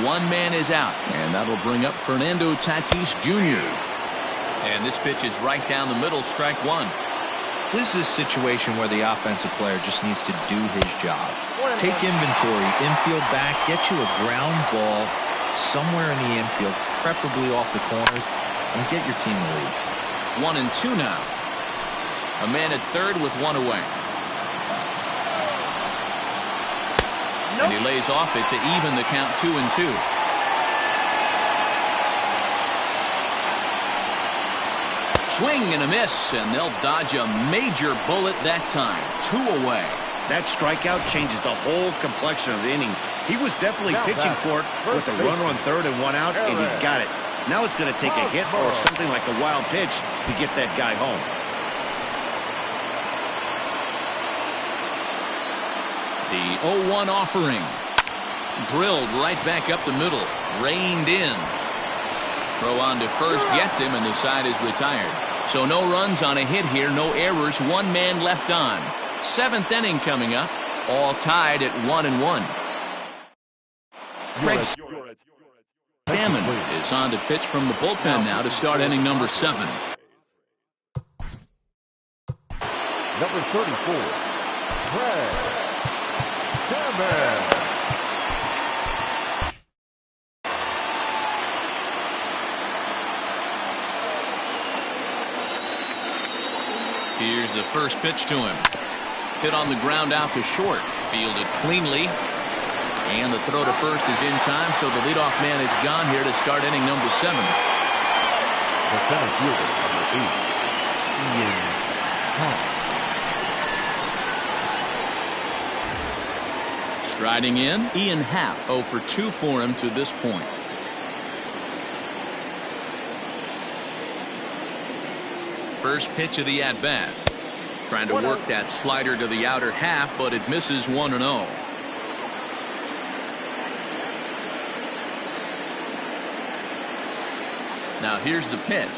One man is out, and that'll bring up Fernando Tatis Jr. And this pitch is right down the middle, strike one. This is a situation where the offensive player just needs to do his job. Take inventory, infield back, get you a ground ball somewhere in the infield, preferably off the corners, and get your team the lead. 1-2 now. A man at third with one away. And he lays off it to even the count 2-2. Swing and a miss, and they'll dodge a major bullet that time. 2 away. That strikeout changes the whole complexion of the inning. He was definitely pitching for it with a runner on third and one out, and he got it. Now it's going to take a hit or something like a wild pitch to get that guy home. The 0-1 offering. Drilled right back up the middle. Reined in. Throw on to first gets him, and the side is retired. So no runs on a hit here, no errors, one man left on. Seventh inning coming up, all tied at 1-1. Craig Stammen is on to pitch from the bullpen now to start inning number 7. Number 34, Craig Stammen. Here's the first pitch to him. Hit on the ground out to short. Fielded cleanly. And the throw to first is in time, so the leadoff man is gone here to start inning number 7. The center fielder, number 8, Ian Happ. Striding in, Ian Happ, 0 for 2 for him to this point. First pitch of the at-bat. Trying to work that slider to the outer half, but it misses 1-0. Now here's the pitch.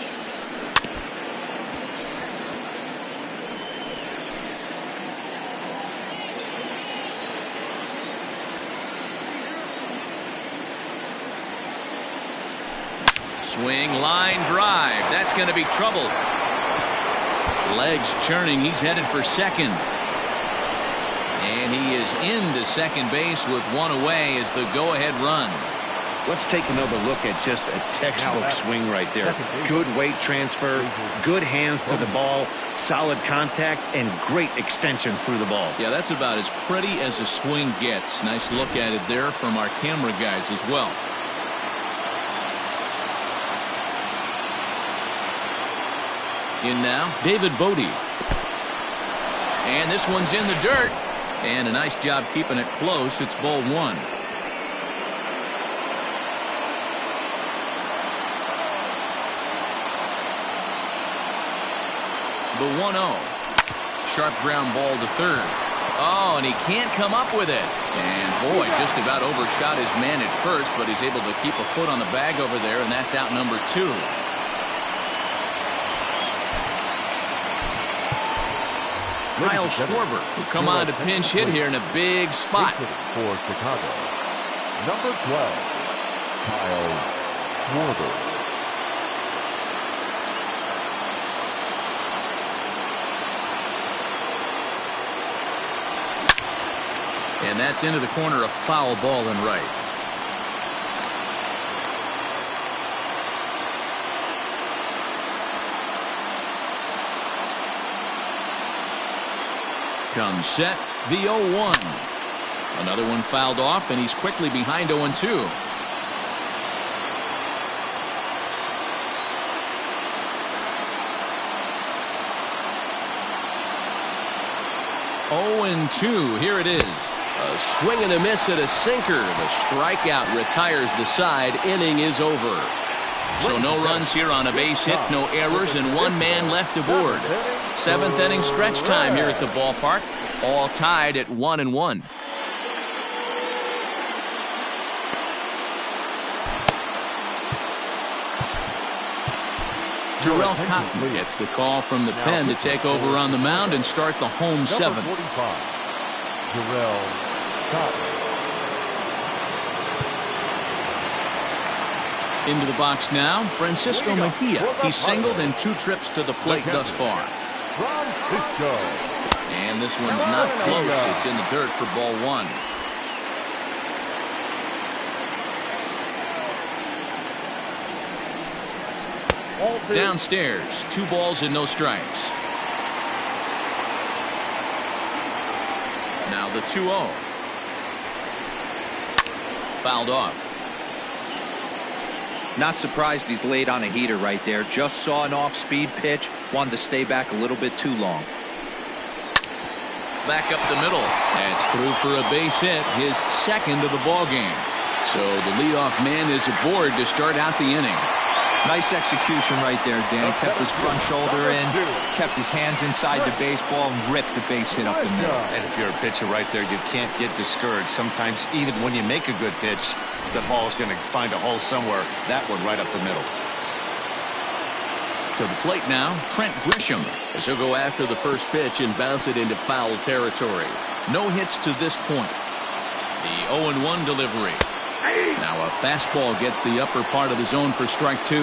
Swing, line drive. That's going to be trouble. Legs churning. He's headed for second. And he is into second base with one away as the go-ahead run. Let's take another look at just a textbook swing right there. Good weight transfer, good hands to the ball, solid contact, and great extension through the ball. Yeah, that's about as pretty as a swing gets. Nice look at it there from our camera guys as well. In now, David Bodie. And this one's in the dirt. And a nice job keeping it close. It's ball 1. The 1-0. Sharp ground ball to third. Oh, and he can't come up with it. And boy, just about overshot his man at first, but he's able to keep a foot on the bag over there, and that's out number 2. Kyle Schwarber will come on to pinch hit here in a big spot. For Chicago, number 12, Kyle Schwarber. And that's into the corner, a foul ball and right. Comes set, the 0-1. Another one fouled off, and he's quickly behind 0-2. Here it is. A swing and a miss at a sinker. The strikeout retires the side. Inning is over. So no runs here on a base hit, no errors, and one man left aboard. 7th inning stretch time here at the ballpark. All tied at 1-1. Jarrell Cotton gets the call from the pen to take over on the mound and start the home 7th. Jarrell Cotton. Into the box now, Francisco Mejia. He's singled in 2 trips to the plate thus far. And this one's not close. It's in the dirt for ball 1. Downstairs, 2 balls and no strikes. Now the 2-0. Fouled off. Not surprised he's laid on a heater right there. Just saw an off-speed pitch. Wanted to stay back a little bit too long. Back up the middle. That's through for a base hit, his 2nd of the ball game. So the leadoff man is aboard to start out the inning. Nice execution right there, Dan. Kept his front shoulder in, kept his hands inside the baseball, and ripped the base hit up the middle. And if you're a pitcher right there, you can't get discouraged. Sometimes even when you make a good pitch, the ball's going to find a hole somewhere. That one right up the middle. To the plate now, Trent Grisham, as he'll go after the first pitch and bounce it into foul territory. No hits to this point. The 0-1 delivery. Now a fastball gets the upper part of the zone for strike 2.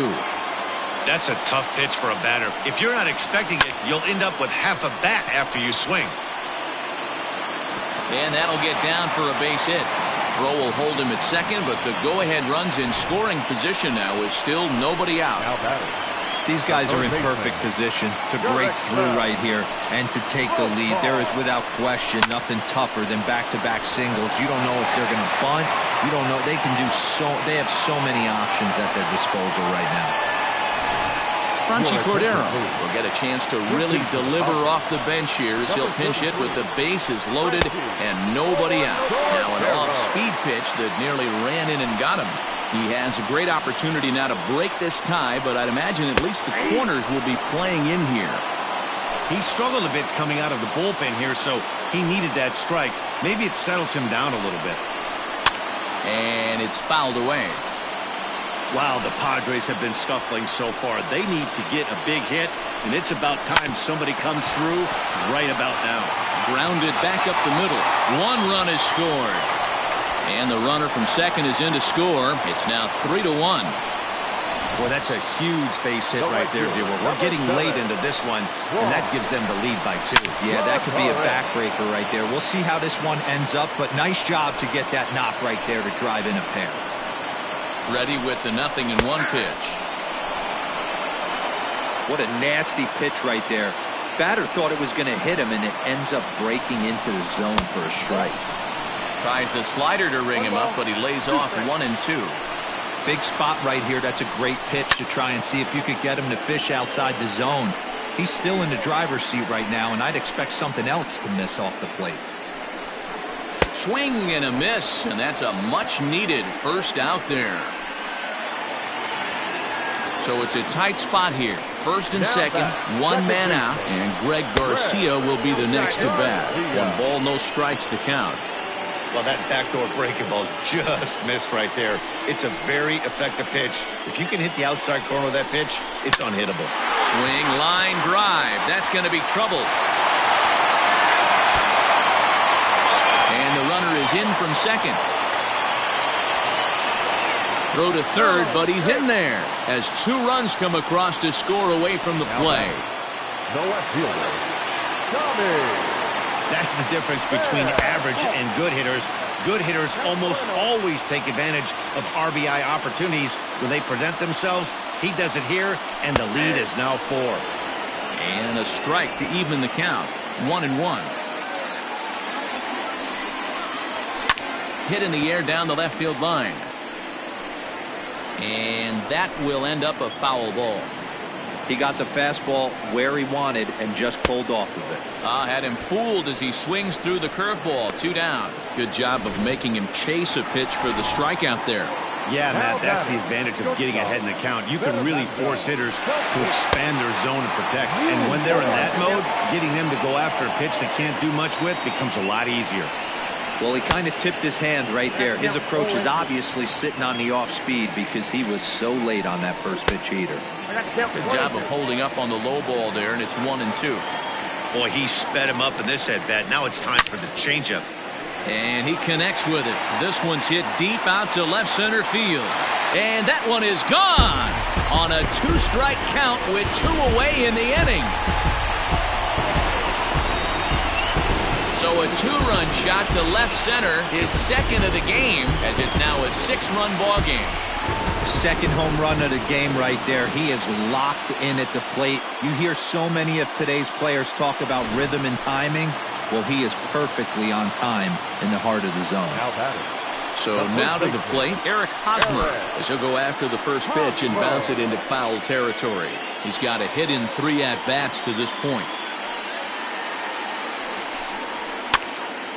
That's a tough pitch for a batter. If you're not expecting it, you'll end up with half a bat after you swing. And that'll get down for a base hit. Throw will hold him at second, but the go-ahead run's in scoring position now with still nobody out. These guys are in perfect position to break through right here and to take the lead. There is without question nothing tougher than back-to-back singles. You don't know if they're going to bunt. You don't know. They can do so. They have so many options at their disposal right now. Franchy Cordero will get a chance to really deliver off the bench here as he'll pinch hit with the bases loaded and nobody out. Now an off-speed pitch that nearly ran in and got him. He has a great opportunity now to break this tie, but I'd imagine at least the corners will be playing in here. He struggled a bit coming out of the bullpen here, so he needed that strike. Maybe it settles him down a little bit. And it's fouled away. Wow, the Padres have been scuffling so far. They need to get a big hit, and it's about time somebody comes through right about now. Grounded back up the middle. 1 run is scored. And the runner from second is in to score. It's now 3-1. Well, that's a huge base hit right there, D. We're getting late into this one, and that gives them the lead by 2. Yeah, that could be a backbreaker right there. We'll see how this one ends up, but nice job to get that knock right there to drive in a pair. Ready with the 0-1 pitch. What a nasty pitch right there. Batter thought it was going to hit him, and it ends up breaking into the zone for a strike. Tries the slider to ring him up, but he lays off 1-2. Big spot right here. That's a great pitch to try and see if you could get him to fish outside the zone. He's still in the driver's seat right now, and I'd expect something else to miss off the plate. Swing and a miss, and that's a much-needed first out there. So it's a tight spot here. First and second, 1 man out, and Greg Garcia will be the next to bat. 1 ball, no strikes to count. Well, that backdoor breaking ball just missed right there. It's a very effective pitch. If you can hit the outside corner of that pitch, it's unhittable. Swing, line drive. That's going to be trouble. And the runner is in from second. Throw to third, but he's in there as 2 runs come across to score away from the play. The left fielder, Tommy. That's the difference between average and good hitters. Good hitters almost always take advantage of RBI opportunities when they present themselves. He does it here, and the lead is now 4. And a strike to even the count. 1-1. Hit in the air down the left field line. And that will end up a foul ball. He got the fastball where he wanted and just pulled off of it. Had him fooled as he swings through the curveball. 2 down. Good job of making him chase a pitch for the strikeout there. Yeah, Matt, that's the advantage of getting ahead in the count. You can really force hitters to expand their zone and protect. And when they're in that mode, getting them to go after a pitch they can't do much with becomes a lot easier. Well, he kind of tipped his hand right there. His approach is obviously sitting on the off speed because he was so late on that first pitch heater. Good job of holding up on the low ball there, and it's 1-2. Boy, he sped him up in this at-bat. Now it's time for the changeup. And he connects with it. This one's hit deep out to left center field. And that one is gone on a 2-strike count with 2 away in the inning. So a 2-run shot to left center, his second of the game, as it's now a 6-run ball game. Second home run of the game right there. He is locked in at the plate. You hear so many of today's players talk about rhythm and timing. Well, he is perfectly on time in the heart of the zone. So now to the plate, Eric Hosmer, as he'll go after the first pitch and bounce it into foul territory. He's got a hit in 3 at-bats to this point.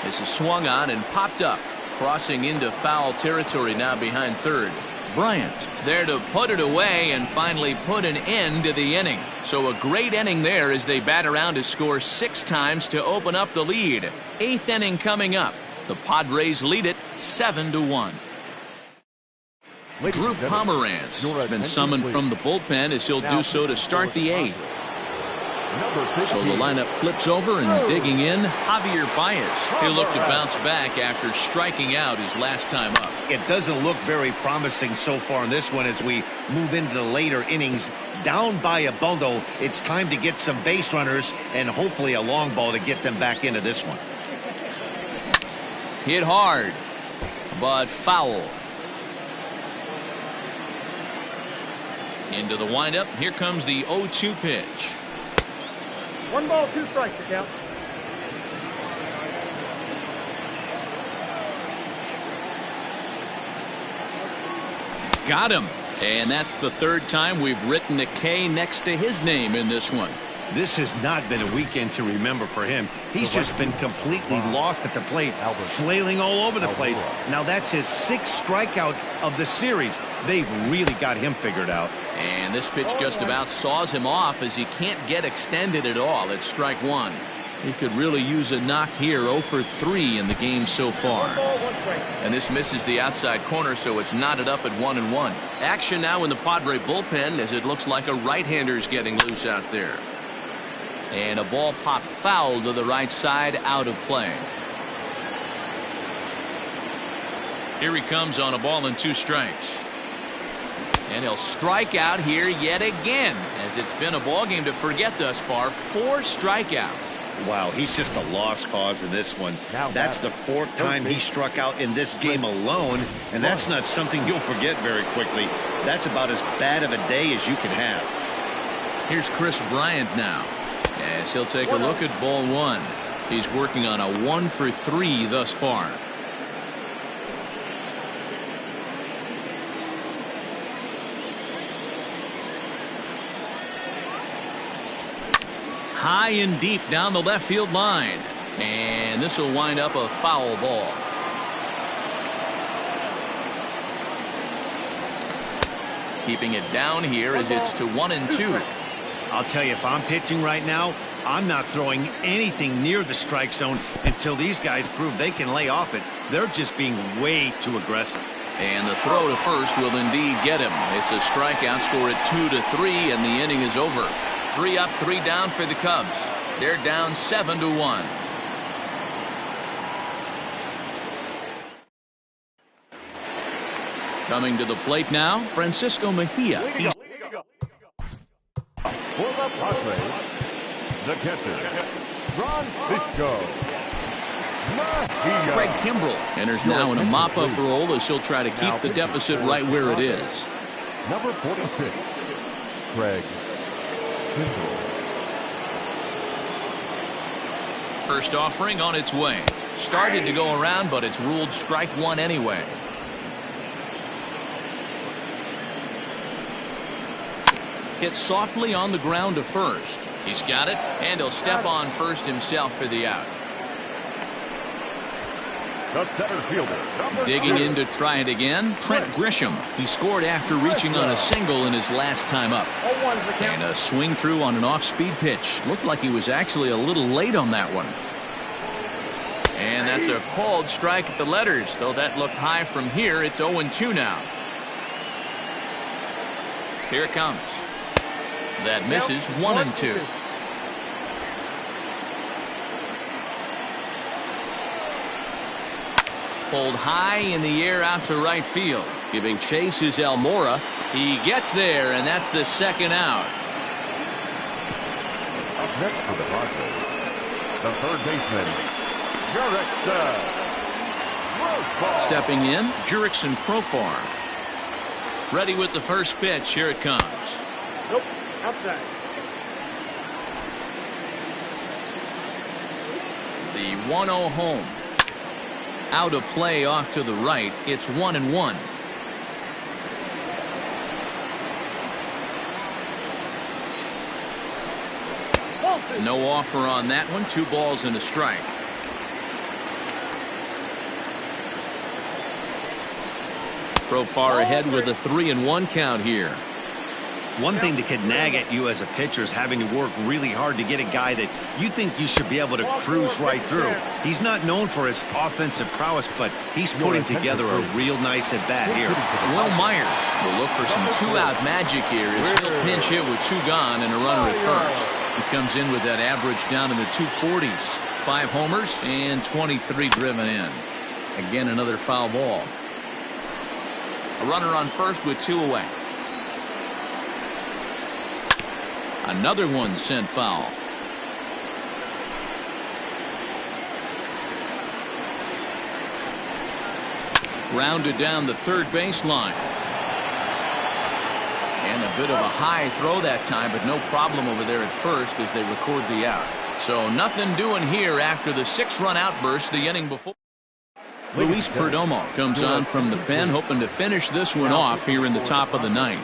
This is swung on and popped up, crossing into foul territory now behind third. Bryant is there to put it away and finally put an end to the inning. So a great inning there as they bat around to score 6 times to open up the lead. 8th inning coming up. The Padres lead it 7-1. Drew Pomeranz has been summoned from the bullpen as he'll do so to start the 8th. So the lineup flips over and digging in, Javier Baez. He'll look to bounce back after striking out his last time up. It doesn't look very promising so far in this one as we move into the later innings. Down by a bundle, it's time to get some base runners and hopefully a long ball to get them back into this one. Hit hard, but foul. Into the windup. Here comes the 0-2 pitch. 1 ball, 2 strikes to count. Got him. And that's the 3rd time we've written a K next to his name in this one. This has not been a weekend to remember for him. He's just been completely lost at the plate, flailing all over the place. Now that's his 6th strikeout of the series. They've really got him figured out. And this pitch just about saws him off as he can't get extended at all. It's strike 1. He could really use a knock here. 0 for 3 in the game so far. And this misses the outside corner, so it's knotted up at 1-1. Action now in the Padre bullpen as it looks like a right-hander's getting loose out there. And a ball popped foul to the right side, out of play. Here he comes on a ball and 2 strikes. And he'll strike out here yet again, as it's been a ball game to forget thus far. 4 strikeouts. Wow, he's just a lost cause in this one. That's the 4th time he struck out in this game alone, and that's not something you'll forget very quickly. That's about as bad of a day as you can have. Here's Chris Bryant now, as he'll take a look at ball 1. He's working on a 1 for 3 thus far. High and deep down the left field line. And this will wind up a foul ball. Keeping it down here as it's to 1-2. I'll tell you, if I'm pitching right now, I'm not throwing anything near the strike zone until these guys prove they can lay off it. They're just being way too aggressive. And the throw to first will indeed get him. It's a strikeout, score at 2-3, and the inning is over. 3 up, 3 down for the Cubs. They're down 7-1. Coming to the plate now, Francisco Mejia. For the Padres, the catcher, Francisco Craig Kimbrell enters now in a mop-up role as he'll try to keep the deficit right where it is. Number 46, Craig Kimbrell. First offering on its way. Started to go around, but it's ruled strike one anyway. Hit softly on the ground to first. He's got it, and he'll step on first himself for the out. The center fielder, Digging in to try it again, Trent Grisham. He scored after reaching on a single in his last time up. And a swing through on an off-speed pitch. Looked like he was actually a little late on that one. And that's a called strike at the letters. Though that looked high from here, it's 0-2 now. Here it comes. That misses 1-2. Pulled high in the air out to right field. Giving chase is Almora. He gets there, and that's the second out. Up next for the Padres, the third baseman, Jurickson. Stepping in, Jurickson Profar. Ready with the first pitch. Here it comes. Nope, outside. The 1-0 home. Out of play off to the right. It's 1-1. No offer on that one. 2 balls and a strike. Profar ahead with a 3-1 count here. One thing that could nag at you as a pitcher is having to work really hard to get a guy that you think you should be able to cruise right through. He's not known for his offensive prowess, but he's putting together a real nice at-bat here. Will Myers will look for some 2-out magic here as he'll pinch hit with 2 gone and a runner at first. He comes in with that average down in the 240s. 5 homers and 23 driven in. Again, another foul ball. A runner on first with 2 away. Another one sent foul. Grounded down the third baseline. And a bit of a high throw that time, but no problem over there at first as they record the out. So nothing doing here after the 6-run outburst the inning before. Luis Perdomo comes on from the pen, hoping to finish this one off here in the top of the 9th.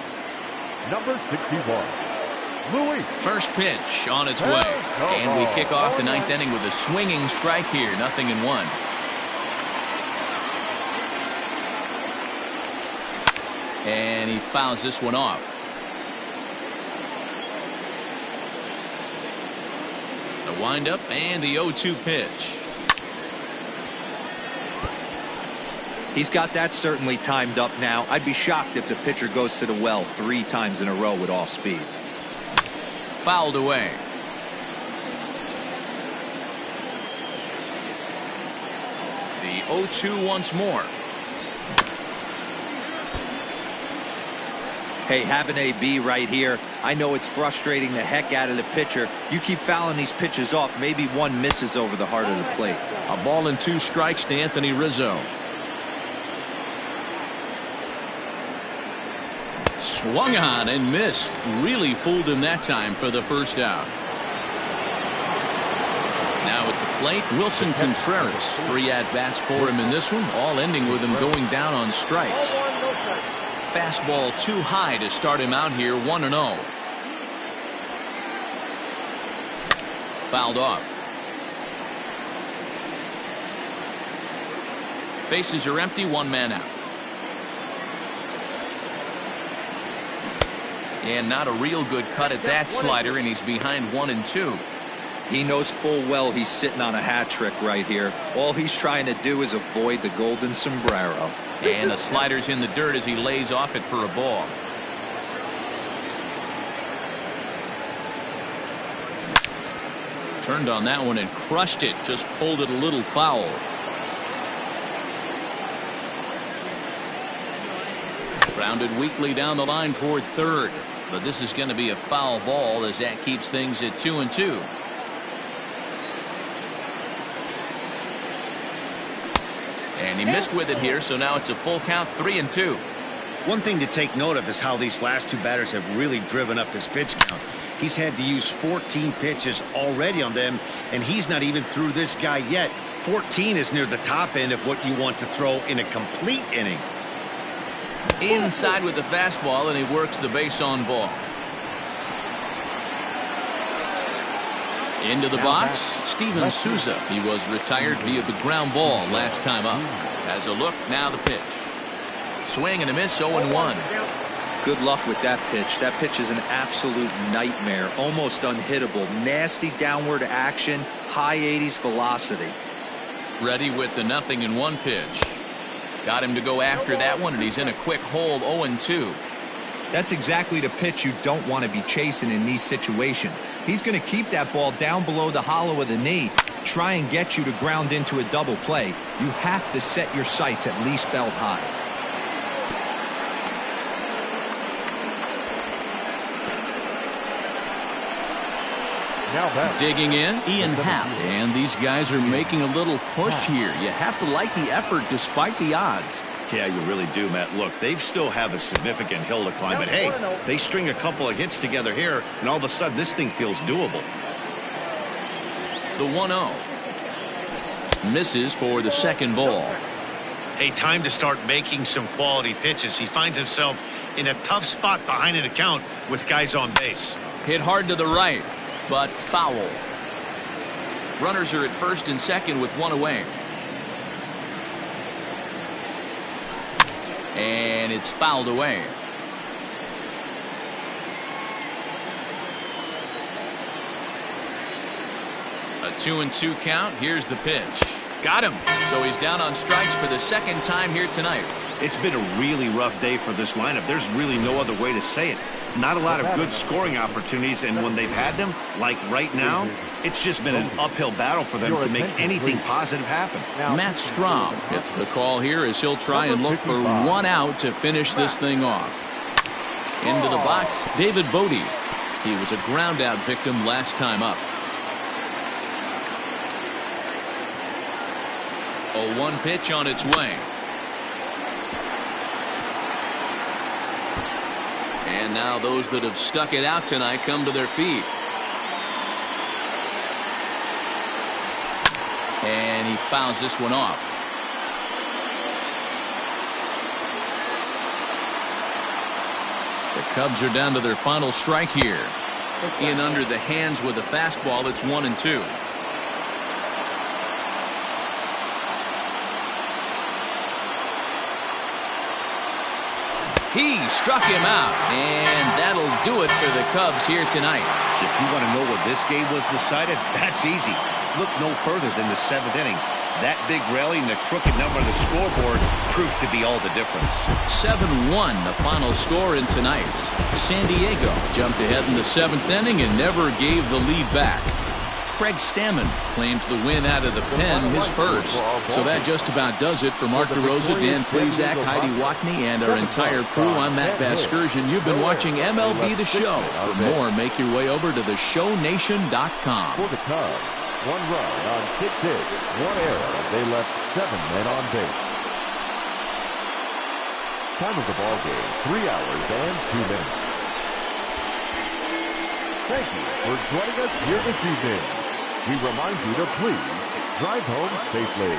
Number 61. Louis. First pitch on its way. And we kick off the 9th inning with a swinging strike here. 0-1. And he fouls this one off. The windup and the 0-2 pitch. He's got that certainly timed up now. I'd be shocked if the pitcher goes to the well 3 times in a row with off speed. Fouled away. The 0-2 once more. Hey, have an AB right here. I know it's frustrating the heck out of the pitcher. You keep fouling these pitches off, maybe one misses over the heart of the plate. A ball and 2 strikes to Anthony Rizzo. Swung on and missed. Really fooled him that time for the first out. Now at the plate, Wilson Contreras. 3 at-bats for him in this one, all ending with him going down on strikes. Fastball too high to start him out here. 1-0. Fouled off. Bases are empty. 1 man out. And not a real good cut at that slider, and he's behind 1-2. He knows full well he's sitting on a hat trick right here. All he's trying to do is avoid the golden sombrero. And the slider's in the dirt as he lays off it for a ball. Turned on that one and crushed it. Just pulled it a little foul. Grounded weakly down the line toward third. But this is going to be a foul ball as that keeps things at 2-2. And he missed with it here, so now it's a full count, 3-2. One thing to take note of is how these last two batters have really driven up his pitch count. He's had to use 14 pitches already on them, and he's not even through this guy yet. 14 is near the top end of what you want to throw in a complete inning. Inside with the fastball, and he works the base on ball. Into the box, Steven Souza. He was retired via the ground ball last time up. Has a look, now the pitch. Swing and a miss, 0-1. Good luck with that pitch. That pitch is an absolute nightmare. Almost unhittable. Nasty downward action. High 80s velocity. Ready with the 0-1 pitch. Got him to go after that one, and he's in a quick hold, 0-2. That's exactly the pitch you don't want to be chasing in these situations. He's going to keep that ball down below the hollow of the knee, try and get you to ground into a double play. You have to set your sights at least belt high. Digging in, Ian Happ. And these guys are making a little push here. You have to like the effort despite the odds. Yeah, you really do, Matt. Look, they still have a significant hill to climb, but hey, they string a couple of hits together here, and all of a sudden this thing feels doable. The 1-0. Misses for the second ball. Hey, time to start making some quality pitches. He finds himself in a tough spot behind an account with guys on base. Hit hard to the right, but foul. Runners are at first and second with one away. And it's fouled away. A 2-2 count. Here's the pitch. Got him. So he's down on strikes for the second time here tonight. It's been a really rough day for this lineup. There's really no other way to say it. Not a lot of good scoring opportunities, and when they've had them, like right now, it's just been an uphill battle for them to make anything positive happen. Matt Strom gets the call here as he'll try and look for one out to finish this thing off. Into the box, David Bodie. He was a ground out victim last time up. 0-1 pitch on its way. And now those that have stuck it out tonight come to their feet. And he fouls this one off. The Cubs are down to their final strike here. In under the hands with a fastball. It's 1-2. He struck him out, and that'll do it for the Cubs here tonight. If you want to know where this game was decided, that's easy. Look no further than the 7th inning. That big rally and the crooked number on the scoreboard proved to be all the difference. 7-1 the final score in tonight's. San Diego jumped ahead in the 7th inning and never gave the lead back. Craig Stammen claims the win out of the pen, his first. So that just about does it for Mark DeRosa, Dan Plezak, Heidi Watney, and our entire crew. I'm Matt Vasgersian. You've been watching MLB The Show. For more, make your way over to theshownation.com. For the Cubs, 1 run on 6 hits, 1 error. They left 7 men on base. Time of the ball game, 3 hours and 2 minutes. Thank you for joining us here this evening. We remind you to please drive home safely.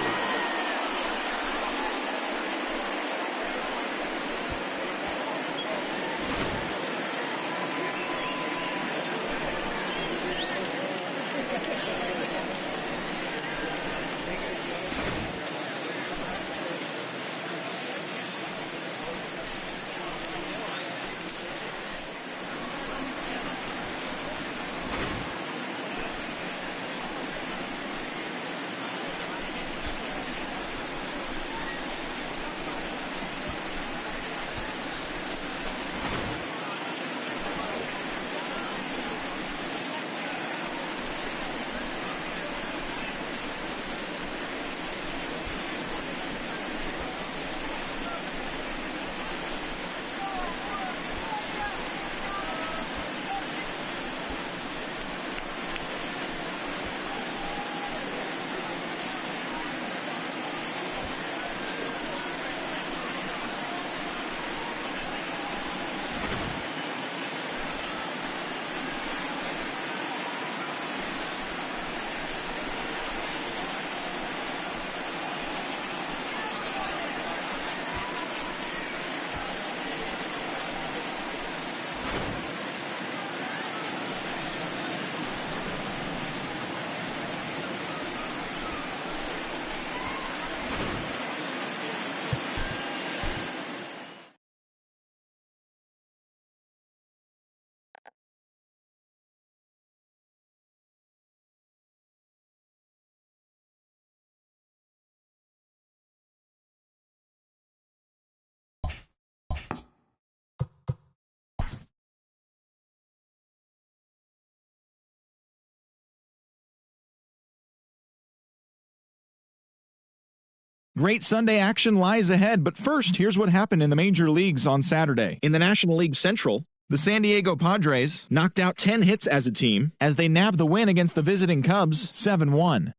Great Sunday action lies ahead, but first, here's what happened in the major leagues on Saturday. In the National League Central, the San Diego Padres knocked out 10 hits as a team as they nabbed the win against the visiting Cubs 7-1.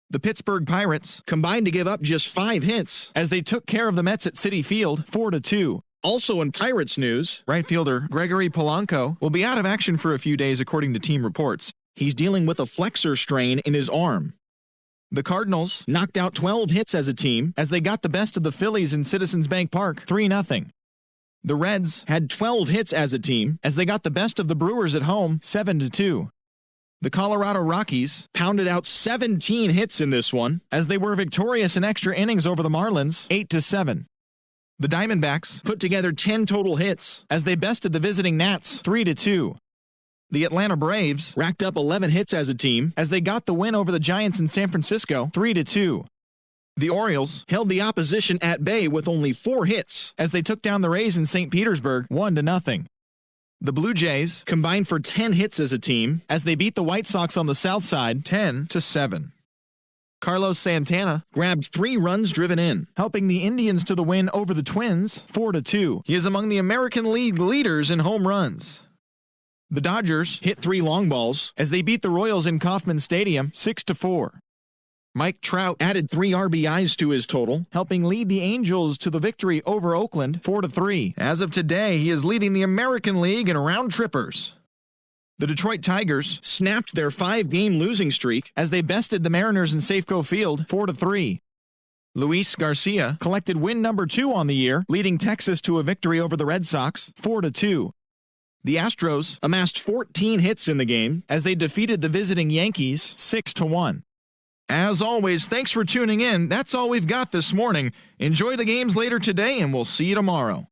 The Pittsburgh Pirates combined to give up just 5 hits as they took care of the Mets at Citi Field 4-2. Also in Pirates news, right fielder Gregory Polanco will be out of action for a few days according to team reports. He's dealing with a flexor strain in his arm. The Cardinals knocked out 12 hits as a team as they got the best of the Phillies in Citizens Bank Park 3-0. The Reds had 12 hits as a team as they got the best of the Brewers at home 7-2. The Colorado Rockies pounded out 17 hits in this one as they were victorious in extra innings over the Marlins 8-7. The Diamondbacks put together 10 total hits as they bested the visiting Nats 3-2. The Atlanta Braves racked up 11 hits as a team as they got the win over the Giants in San Francisco 3-2. The Orioles held the opposition at bay with only 4 hits as they took down the Rays in St. Petersburg 1-0. The Blue Jays combined for 10 hits as a team as they beat the White Sox on the South Side 10-7. Carlos Santana grabbed 3 runs driven in, helping the Indians to the win over the Twins 4-2. He is among the American League leaders in home runs. The Dodgers hit 3 long balls as they beat the Royals in Kauffman Stadium 6-4. Mike Trout added 3 RBIs to his total, helping lead the Angels to the victory over Oakland 4-3. As of today, he is leading the American League in round trippers. The Detroit Tigers snapped their 5-game losing streak as they bested the Mariners in Safeco Field 4-3. Luis Garcia collected win number 2 on the year, leading Texas to a victory over the Red Sox 4-2. The Astros amassed 14 hits in the game as they defeated the visiting Yankees 6-1. As always, thanks for tuning in. That's all we've got this morning. Enjoy the games later today, and we'll see you tomorrow.